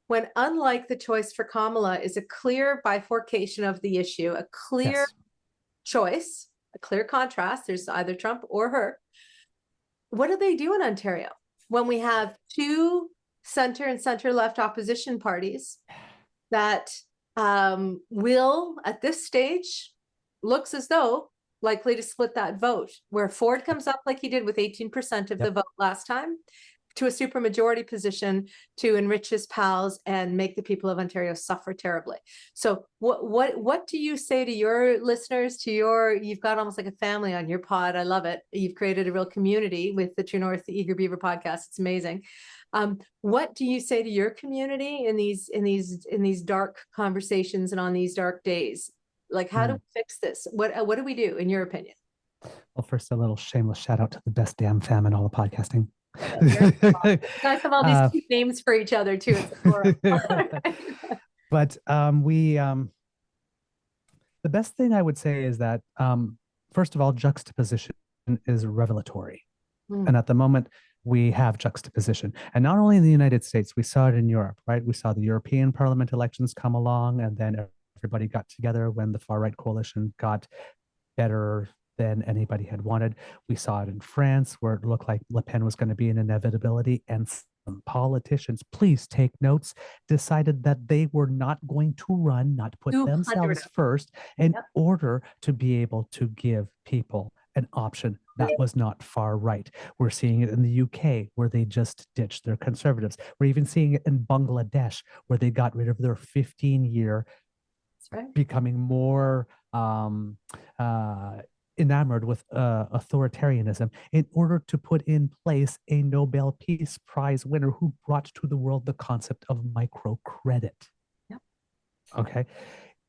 when, unlike the choice for Kamala is a clear bifurcation of the issue, a clear choice, a clear contrast, there's either Trump or her, what do they do in Ontario when we have two center and center left opposition parties that will, at this stage, looks as though likely to split that vote, where Ford comes up like he did with 18% of the vote last time, to a supermajority position to enrich his pals and make the people of Ontario suffer terribly. So what do you say to your listeners, you've got almost like a family on your pod. I love it. You've created a real community with the True North Eager Beaver podcast. It's amazing. What do you say to your community in these dark conversations and on these dark days? Like, how do we fix this? What do we do, in your opinion? Well, first, a little shameless shout out to the best damn fam in all of podcasting. You guys have all these cute names for each other too. It's adorable. But the best thing I would say is that first of all, juxtaposition is revelatory. And at the moment, we have juxtaposition. And not only in the United States, we saw it in Europe, right? We saw the European Parliament elections come along, and then everybody got together when the far-right coalition got better than anybody had wanted. We saw it in France, where it looked like Le Pen was going to be an inevitability, and some politicians, please take notes, decided that they were not going to run, not put themselves first in order to be able to give people an option that was not far right. We're seeing it in the UK, where they just ditched their conservatives. We're even seeing it in Bangladesh, where they got rid of their 15-year, becoming more enamored with authoritarianism in order to put in place a Nobel Peace Prize winner who brought to the world the concept of microcredit. Okay,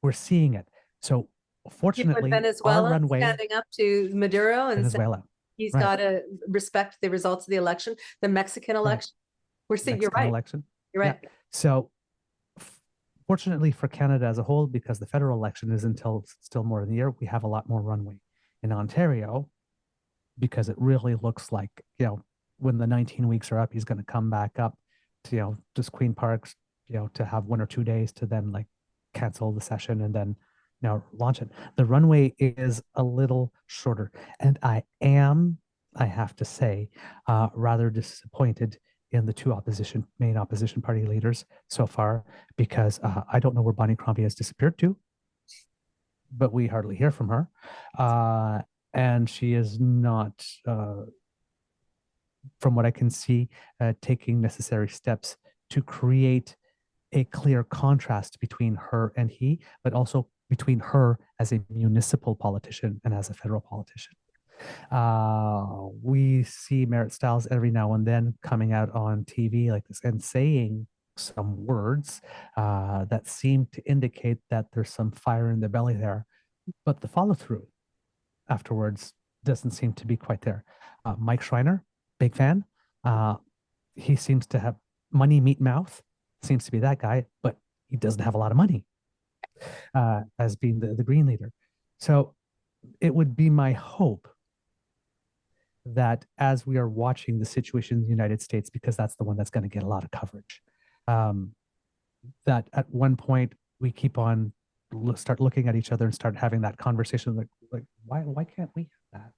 we're seeing it. So fortunately, Venezuela our runway, standing up to Maduro and Venezuela, he's got to respect the results of the election, the Mexican election. We're seeing, you're right. You're right. Yeah. So fortunately for Canada as a whole, because the federal election is until still more than a year, we have a lot more runway. In Ontario, because it really looks like, when the 19 weeks are up, he's going to come back up to, just Queen Parks, to have 1 or 2 days to then like cancel the session and then launch it. The runway is a little shorter, and I have to say, rather disappointed in the two main opposition party leaders so far, because I don't know where Bonnie Crombie has disappeared to, but we hardly hear from her, and she is not, from what I can see, taking necessary steps to create a clear contrast between her and he, but also between her as a municipal politician and as a federal politician. We see Merritt Stiles every now and then coming out on TV like this and saying some words that seem to indicate that there's some fire in the belly there, but the follow through afterwards doesn't seem to be quite there. Mike Schreiner, big fan. He seems to have money, meat, mouth, seems to be that guy, but he doesn't have a lot of money as being the Green leader. So it would be my hope that as we are watching the situation in the United States, because that's the one that's going to get a lot of coverage, that at one point we keep on start looking at each other and start having that conversation, like why can't we have that?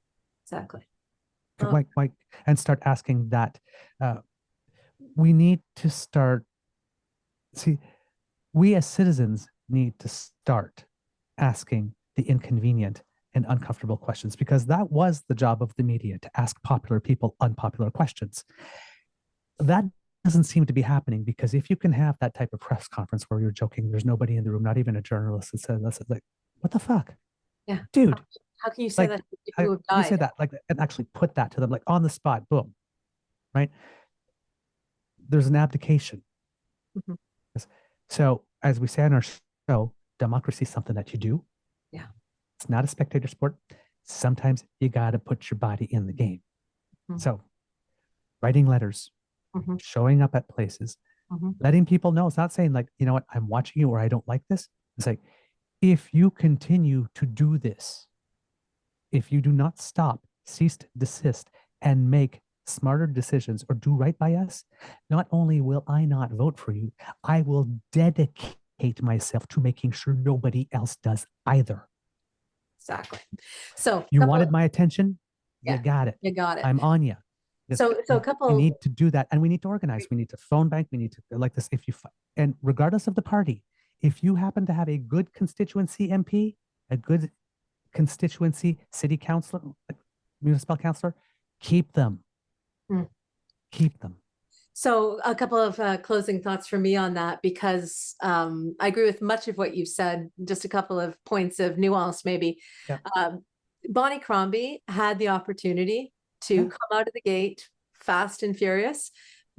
Exactly. Why, and start asking that. We need to start. See, we as citizens need to start asking the inconvenient and uncomfortable questions, because that was the job of the media, to ask popular people unpopular questions. That doesn't seem to be happening, because if you can have that type of press conference where you're joking, there's nobody in the room, not even a journalist, that says, that's like, what the fuck? Yeah. Dude. How can you say that to people who have died? You say that, like, and actually put that to them, like on the spot, boom, right? There's an abdication. Mm-hmm. So as we say on our show, democracy is something that you do. Yeah. It's not a spectator sport. Sometimes you got to put your body in the game. Mm-hmm. So writing letters, mm-hmm. showing up at places, mm-hmm. letting people know. It's not saying like, you know what, I'm watching you or I don't like this. It's like, if you continue to do this, if you do not stop, cease, desist, and make smarter decisions or do right by us, not only will I not vote for you, I will dedicate myself to making sure nobody else does either. Exactly. So you wanted my attention, yeah, you got it. You got it. I'm on you. So a couple. We need to do that, and we need to organize. We need to phone bank. We need to like this. And regardless of the party, if you happen to have a good constituency MP, a good constituency city councilor, municipal councilor, keep them. Keep them. So a couple of closing thoughts for me on that, because I agree with much of what you've said. Just a couple of points of nuance, maybe. Yeah. Bonnie Crombie had the opportunity to come out of the gate fast and furious,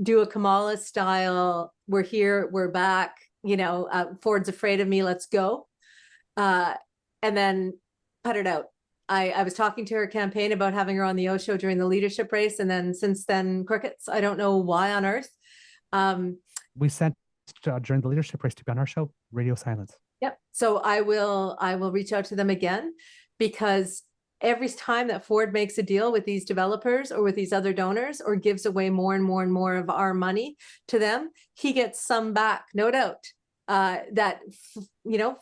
do a Kamala style, we're here, we're back, Ford's afraid of me, let's go. And then put it out. I was talking to her campaign about having her on the Oshow during the leadership race, and then since then, crickets. I don't know why on earth. We sent during the leadership race to be on our show, radio silence. Yep. So I will reach out to them again, because every time that Ford makes a deal with these developers or with these other donors, or gives away more and more and more of our money to them, he gets some back, no doubt. That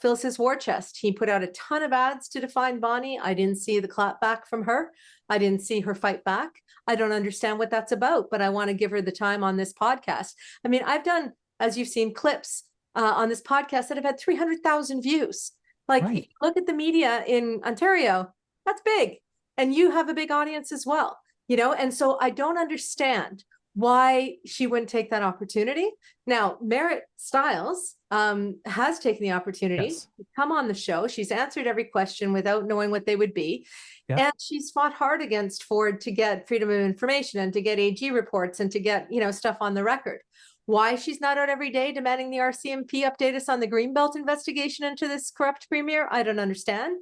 fills his war chest. He put out a ton of ads to define Bonnie. I didn't see the clap back from her. I didn't see her fight back. I don't understand what that's about, but I want to give her the time on this podcast. I mean, I've done, as you've seen, clips on this podcast that have had 300,000 views. Like, if you look at the media in Ontario, that's big. And you have a big audience as well, and so I don't understand why she wouldn't take that opportunity. Now, Merritt Stiles has taken the opportunity to come on the show. She's answered every question without knowing what they would be. And she's fought hard against Ford to get freedom of information and to get AG reports and to get, stuff on the record. Why she's not out every day demanding the RCMP update us on the Greenbelt investigation into this corrupt premier, I don't understand.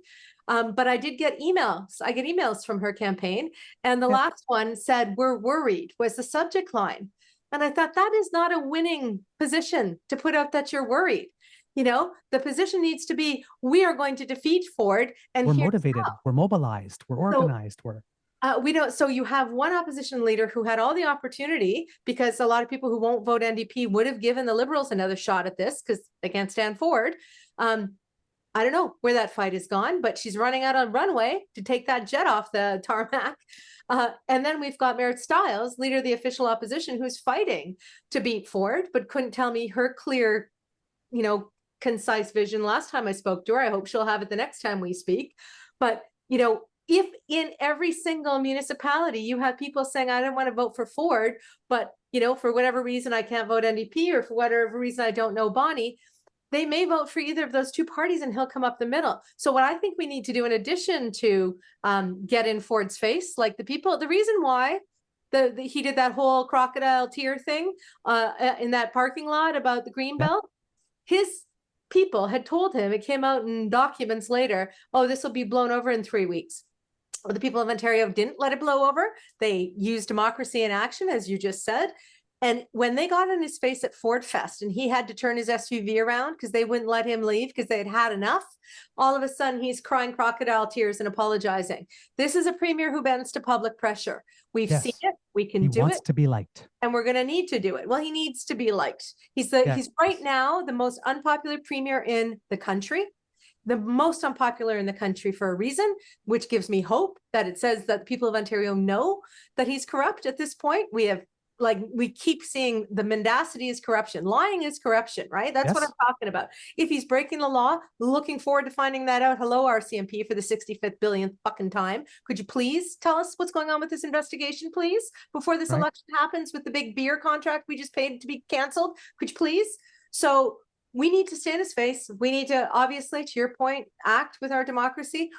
But I did get emails. I get emails from her campaign. And the last one said, "We're worried," was the subject line. And I thought, that is not a winning position to put out that you're worried. The position needs to be, we are going to defeat Ford. And we're motivated, we're mobilized, we're organized, we don't. So you have one opposition leader who had all the opportunity, because a lot of people who won't vote NDP would have given the Liberals another shot at this because they can't stand Ford. I don't know where that fight has gone, but she's running out on runway to take that jet off the tarmac. And then we've got Merritt Stiles, leader of the official opposition, who's fighting to beat Ford, but couldn't tell me her clear, concise vision last time I spoke to her. I hope she'll have it the next time we speak. But, if in every single municipality you have people saying, I don't want to vote for Ford, but, for whatever reason, I can't vote NDP, or for whatever reason, I don't know Bonnie, they may vote for either of those two parties and he'll come up the middle. So what I think we need to do, in addition to get in Ford's face, like the reason why he did that whole crocodile tear thing in that parking lot about the Greenbelt, his people had told him, it came out in documents later, oh, this will be blown over in 3 weeks. Well, the people of Ontario didn't let it blow over. They used democracy in action, as you just said. And when they got in his face at Ford Fest and he had to turn his SUV around because they wouldn't let him leave because they had had enough, all of a sudden he's crying crocodile tears and apologizing. This is a premier who bends to public pressure. We've seen it. We can do it. He wants to be liked. And we're going to need to do it. Well, he needs to be liked. He's right now the most unpopular premier in the country. The most unpopular in the country for a reason, which gives me hope that it says that the people of Ontario know that he's corrupt at this point. We keep seeing the mendacity is corruption. Lying is corruption, right? That's what I'm talking about. If he's breaking the law, looking forward to finding that out. Hello, RCMP, for the 65th billionth fucking time. Could you please tell us what's going on with this investigation, please? Before this election happens with the big beer contract we just paid to be canceled. Could you please? So we need to stay in his face. We need to, obviously, to your point, act with our democracy.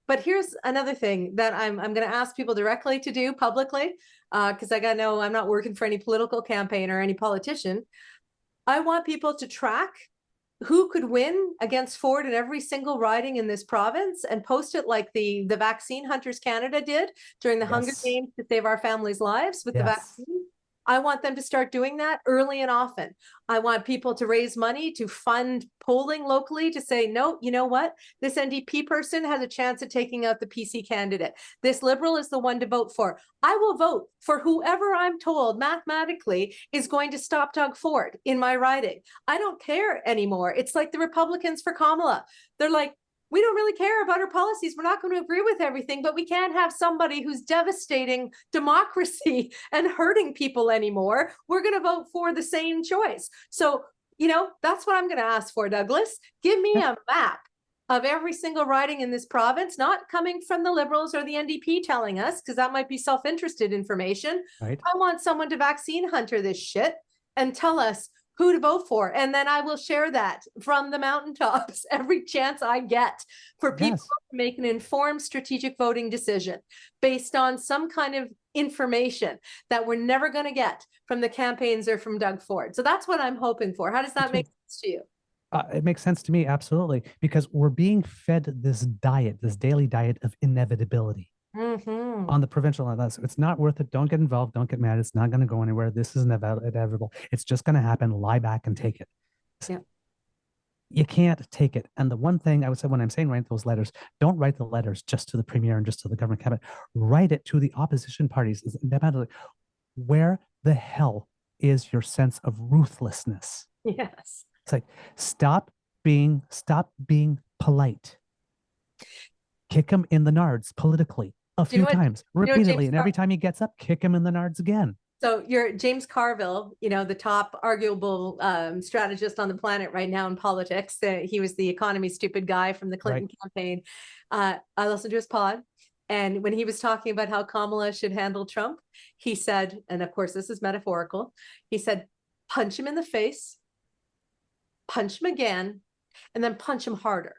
But here's another thing that I'm going to ask people directly to do publicly, because I got to know I'm not working for any political campaign or any politician. I want people to track who could win against Ford in every single riding in this province and post it like the Vaccine Hunters Canada did during the Hunger Games to save our families' lives with the vaccine. I want them to start doing that early and often. I want people to raise money to fund polling locally to say, no, you know what? This NDP person has a chance at taking out the PC candidate. This Liberal is the one to vote for. I will vote for whoever I'm told mathematically is going to stop Doug Ford in my riding. I don't care anymore. It's like the Republicans for Kamala. They're like, we don't really care about her policies. We're not going to agree with everything, but we can't have somebody who's devastating democracy and hurting people anymore. We're going to vote for the sane choice. So, that's what I'm going to ask for, Douglas. Give me a map of every single riding in this province, not coming from the Liberals or the NDP telling us, because that might be self-interested information. Right. I want someone to vaccine hunter this shit and tell us who to vote for. And then I will share that from the mountaintops every chance I get for people Yes. to make an informed strategic voting decision based on some kind of information that we're never going to get from the campaigns or from Doug Ford. So that's what I'm hoping for. How does that make sense to you? It makes sense to me, absolutely, because we're being fed this diet, this daily diet of inevitability on the provincial level. It's not worth it. Don't get involved. Don't get mad. It's not going to go anywhere. This is inevitable. It's just going to happen. Lie back and take it. Yeah. You can't take it. And the one thing I would say when I'm saying write those letters, don't write the letters just to the premier and just to the government cabinet. Write it to the opposition parties. Where the hell is your sense of ruthlessness? Yes. It's like, stop being polite. Kick him in the nards politically a few times, repeatedly, and every time he gets up, kick him in the nards again. So you're James Carville, the top arguable strategist on the planet right now in politics. He was the economy stupid guy from the Clinton campaign. I listened to his pod. And when he was talking about how Kamala should handle Trump, he said, and of course, this is metaphorical, he said, punch him in the face, punch him again, and then punch him harder.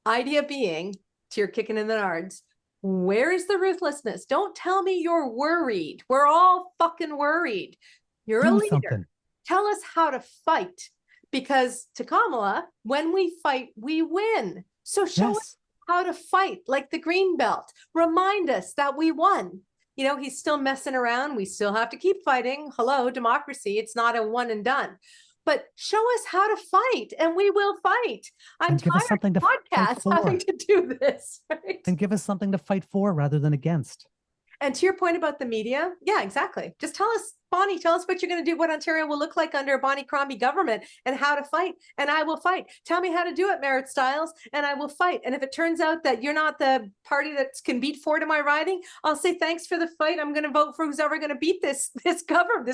Idea being, to your kicking in the nards, where is the ruthlessness? Don't tell me you're worried. We're all fucking worried. You're a leader. Something. Tell us how to fight. Because to Kamala, when we fight, we win. So show us how to fight, like the green belt. Remind us that we won. He's still messing around. We still have to keep fighting. Hello, democracy. It's not a one and done. But show us how to fight, and we will fight. I'm tired of podcasts having to do this. Right? And give us something to fight for rather than against. And to your point about the media, yeah, exactly. Just tell us, Bonnie, tell us what you're going to do, what Ontario will look like under a Bonnie Crombie government, and how to fight, and I will fight. Tell me how to do it, Merritt Stiles, and I will fight. And if it turns out that you're not the party that can beat Ford in my riding, I'll say thanks for the fight. I'm going to vote for who's ever going to beat this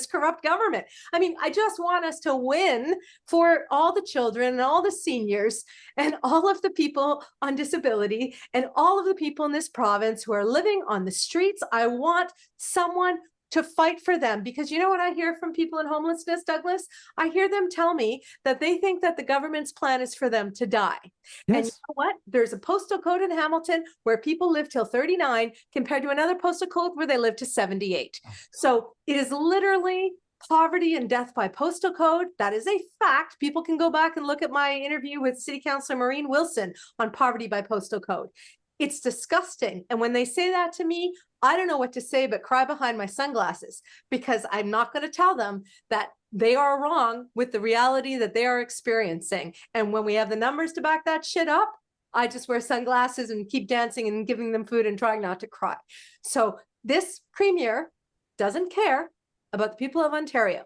corrupt government. I mean, I just want us to win for all the children and all the seniors and all of the people on disability and all of the people in this province who are living on the streets. I want someone to fight for them, because you know what I hear from people in homelessness, Douglas? I hear them tell me that they think that the government's plan is for them to die. Yes. And you know what? There's a postal code in Hamilton where people live till 39 compared to another postal code where they live to 78. So it is literally poverty and death by postal code. That is a fact. People can go back and look at my interview with City Councilor Maureen Wilson on poverty by postal code. It's disgusting. And when they say that to me, I don't know what to say but cry behind my sunglasses, because I'm not going to tell them that they are wrong with the reality that they are experiencing. And when we have the numbers to back that shit up, I just wear sunglasses and keep dancing and giving them food and trying not to cry. So this premier doesn't care about the people of Ontario.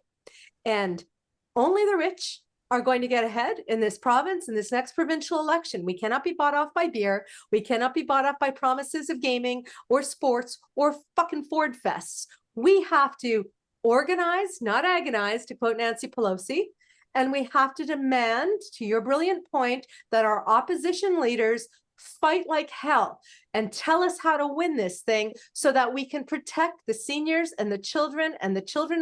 And only the rich are going to get ahead in this province in this next provincial election. We cannot be bought off by beer. We cannot be bought off by promises of gaming or sports or fucking Ford fests. We have to organize, not agonize, to quote Nancy Pelosi. And we have to demand, to your brilliant point, that our opposition leaders fight like hell and tell us how to win this thing so that we can protect the seniors and the children in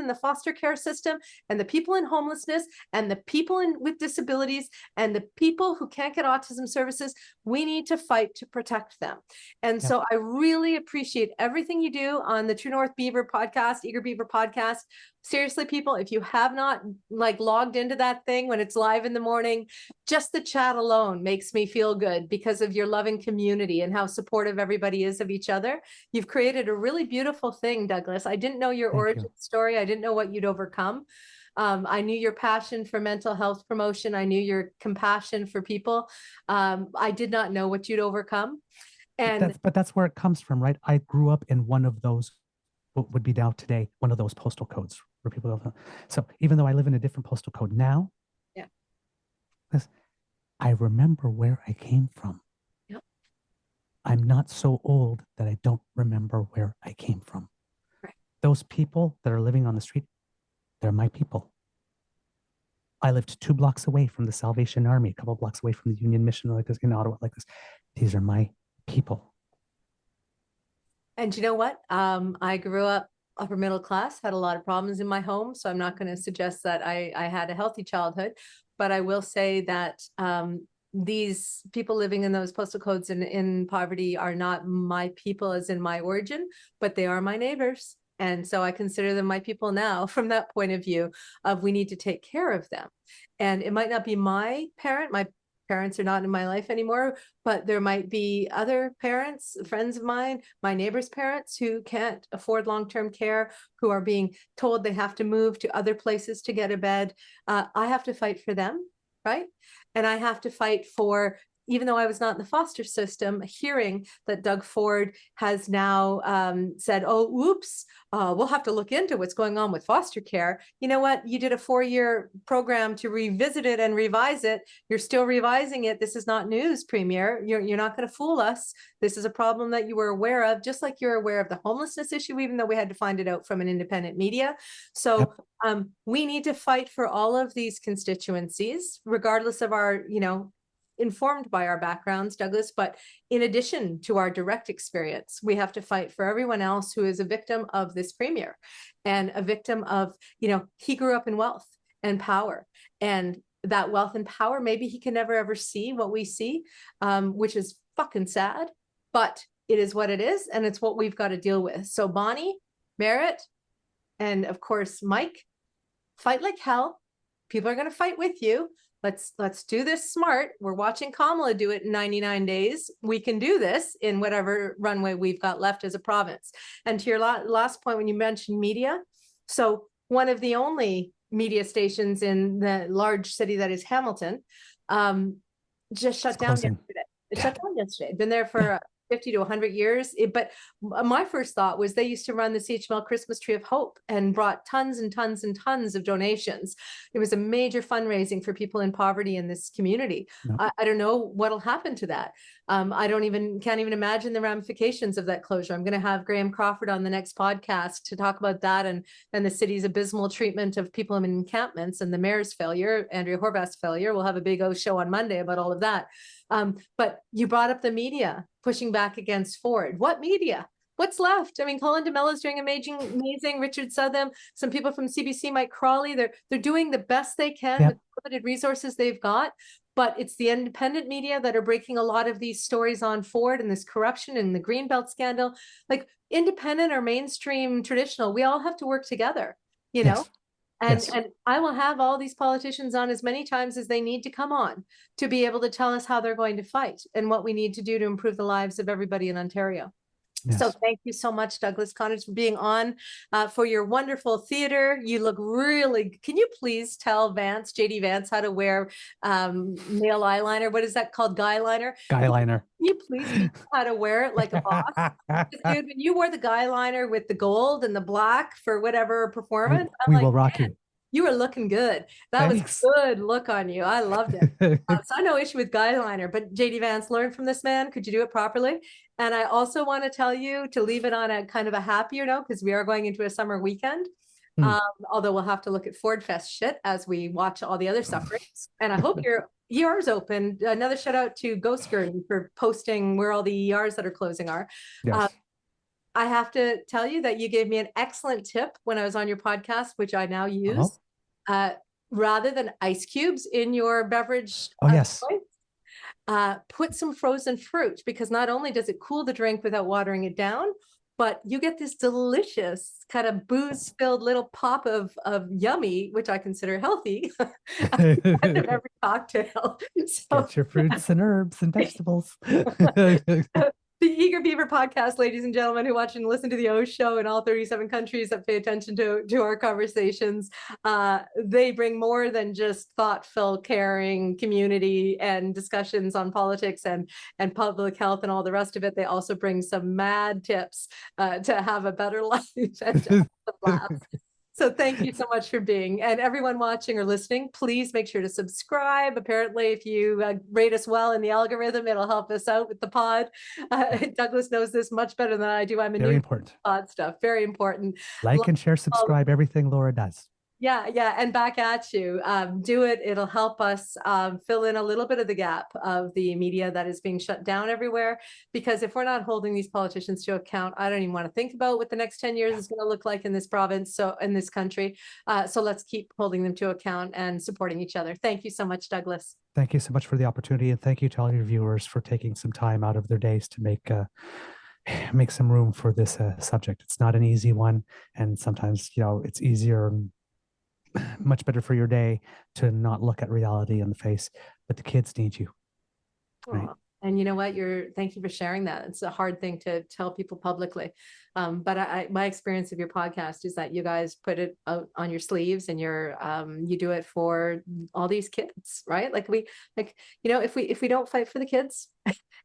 the foster care system and the people in homelessness and the people with disabilities and the people who can't get autism services. We need to fight to protect them. And so I really appreciate everything you do on the True North Beaver podcast, Eager Beaver podcast. Seriously, people, if you have not logged into that thing when it's live in the morning, just the chat alone makes me feel good because of your loving community and how supportive everybody is of each other. You've created a really beautiful thing, Douglas. I didn't know your origin story. I didn't know what you'd overcome. I knew your passion for mental health promotion. I knew your compassion for people. I did not know what you'd overcome. But that's where it comes from, right? I grew up in one of those, what would be now today, one of those postal codes where people don't know. So even though I live in a different postal code now, I remember where I came from. Yep. I'm not so old that I don't remember where I came from. Right. Those people that are living on the street, they're my people. I lived 2 blocks away from the Salvation Army, a couple blocks away from the Union Mission, like this in Ottawa, like this. These are my people. And you know what? I grew up upper middle class, had a lot of problems in my home. So I'm not going to suggest that I had a healthy childhood, but I will say that these people living in those postal codes in poverty are not my people as in my origin, but they are my neighbors. And so I consider them my people now from that point of view of we need to take care of them. And it might not be my parents are not in my life anymore, but there might be other parents, friends of mine, my neighbors' parents who can't afford long-term care, who are being told they have to move to other places to get a bed. I have to fight for them, right? And I have to fight for, even though I was not in the foster system, hearing that Doug Ford has now said, oh, oops, we'll have to look into what's going on with foster care. You know what? You did a 4-year program to revisit it and revise it. You're still revising it. This is not news, Premier. You're not going to fool us. This is a problem that you were aware of, just like you're aware of the homelessness issue, even though we had to find it out from an independent media. So we need to fight for all of these constituencies, regardless of our, informed by our backgrounds, Douglas, but in addition to our direct experience, we have to fight for everyone else who is a victim of this premier and a victim of, he grew up in wealth and power, and that wealth and power, maybe he can never ever see what we see, which is fucking sad, but it is what it is. And it's what we've got to deal with. So Bonnie, Merritt, and of course, Mike, fight like hell. People are going to fight with you. Let's do this smart. We're watching Kamala do it in 99 days. We can do this in whatever runway we've got left as a province. And to your last point, when you mentioned media, so one of the only media stations in the large city that is Hamilton just shut down yesterday. It shut down yesterday. Been there for 50 to 100 years. But my first thought was they used to run the CHML Christmas Tree of Hope and brought tons and tons and tons of donations. It was a major fundraising for people in poverty in this community. No. I don't know what'll happen to that. I can't even imagine the ramifications of that closure. I'm going to have Graham Crawford on the next podcast to talk about that and the city's abysmal treatment of people in encampments and the mayor's failure, Andrea Horvath's failure. We'll have a big show on Monday about all of that. But you brought up the media pushing back against Ford. What media? What's left? I mean, Colin DeMello is doing amazing. Richard Southam, some people from CBC, Mike Crawley, they're doing the best they can with limited resources they've got. But it's the independent media that are breaking a lot of these stories on Ford and this corruption and the Greenbelt scandal. Like independent or mainstream traditional, we all have to work together, you know? And I will have all these politicians on as many times as they need to come on to be able to tell us how they're going to fight and what we need to do to improve the lives of everybody in Ontario. Yes. So thank you so much, Douglas Connors, for being on, for your wonderful theater. You look really, can you please tell JD Vance, how to wear male eyeliner? What is that called? Guy liner? Can you please teach me how to wear it like a boss? Dude, when you wore the guy liner with the gold and the black for whatever performance, we will rock you. You were looking good. That Thanks. Was a good look on you. I loved it. So no issue with guy liner, but JD Vance, learn from this man. Could you do it properly? And I also want to tell you to leave it on a kind of a happier note, because we are going into a summer weekend. Although we'll have to look at Ford Fest shit as we watch all the other sufferings. And I hope your ER's open. Another shout out to Ghost Gurney for posting where all the ERs that are closing are. Yes. I have to tell you that you gave me an excellent tip when I was on your podcast, which I now use. Rather than ice cubes in your beverage, put some frozen fruit, because not only does it cool the drink without watering it down, but you get this delicious kind of booze-filled little pop of yummy, which I consider healthy, at the end of every cocktail. So, get your fruits and herbs and vegetables. The Eager Beaver podcast, ladies and gentlemen, who watch and listen to the Oshow in all 37 countries that pay attention to our conversations, they bring more than just thoughtful, caring community and discussions on politics and public health and all the rest of it. They also bring some mad tips to have a better life and to laugh. So thank you so much for being, and everyone watching or listening, please make sure to subscribe. Apparently, if you rate us well in the algorithm, it'll help us out with the pod. Douglas knows this much better than I do. I'm a very important pod stuff. Very important. Like and share, subscribe, everything Laura does. Yeah, and back at you. Do it. It'll help us fill in a little bit of the gap of the media that is being shut down everywhere. Because if we're not holding these politicians to account, I don't even want to think about what the next 10 years is going to look like in this province, so in this country. So let's keep holding them to account and supporting each other. Thank you so much, Douglas. Thank you so much for the opportunity, and thank you to all your viewers for taking some time out of their days to make some room for this subject. It's not an easy one, and sometimes it's easier, much better for your day to not look at reality in the face. But the kids need you, right? And you know what? Thank you for sharing that. It's a hard thing to tell people publicly. But my experience of your podcast is that you guys put it out on your sleeves, and you do it for all these kids, right? Like if we don't fight for the kids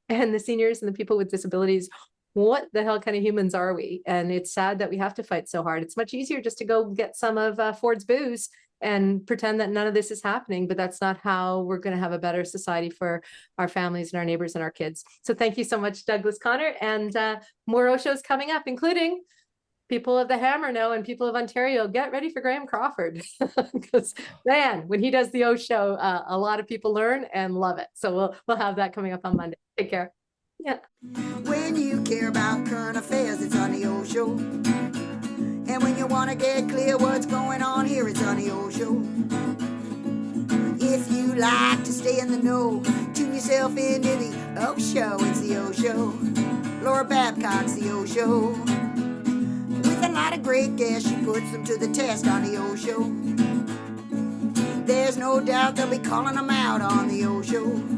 and the seniors and the people with disabilities, what the hell kind of humans are we? And it's sad that we have to fight so hard. It's much easier just to go get some of Ford's booze and pretend that none of this is happening, but that's not how we're going to have a better society for our families and our neighbors and our kids. So thank you so much, Douglas Connor, and more Oshows coming up, including people of the Hammer now and people of Ontario. Get ready for Graham Crawford, because man, when he does the Oshow, a lot of people learn and love it. So we'll have that coming up on Monday. Take care. Yeah. When you care about current affairs, it's on the Oshow. And when you want to get clear what's going on here, it's on the Oshow. If you like to stay in the know, tune yourself into the Oshow. It's the Oshow. Laura Babcock's the Oshow. With a lot of great guests, she puts them to the test on the Oshow. There's no doubt they'll be calling them out on the Oshow.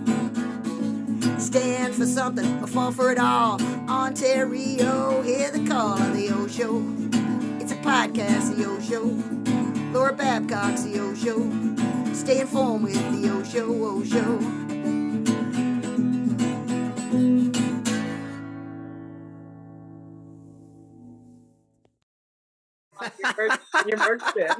Stand for something or fall for it all. Ontario, hear the call of the Oshow. It's a podcast, the Oshow. Laura Babcock's the Oshow. Stay informed with the Oshow, Oshow. Your merch bid.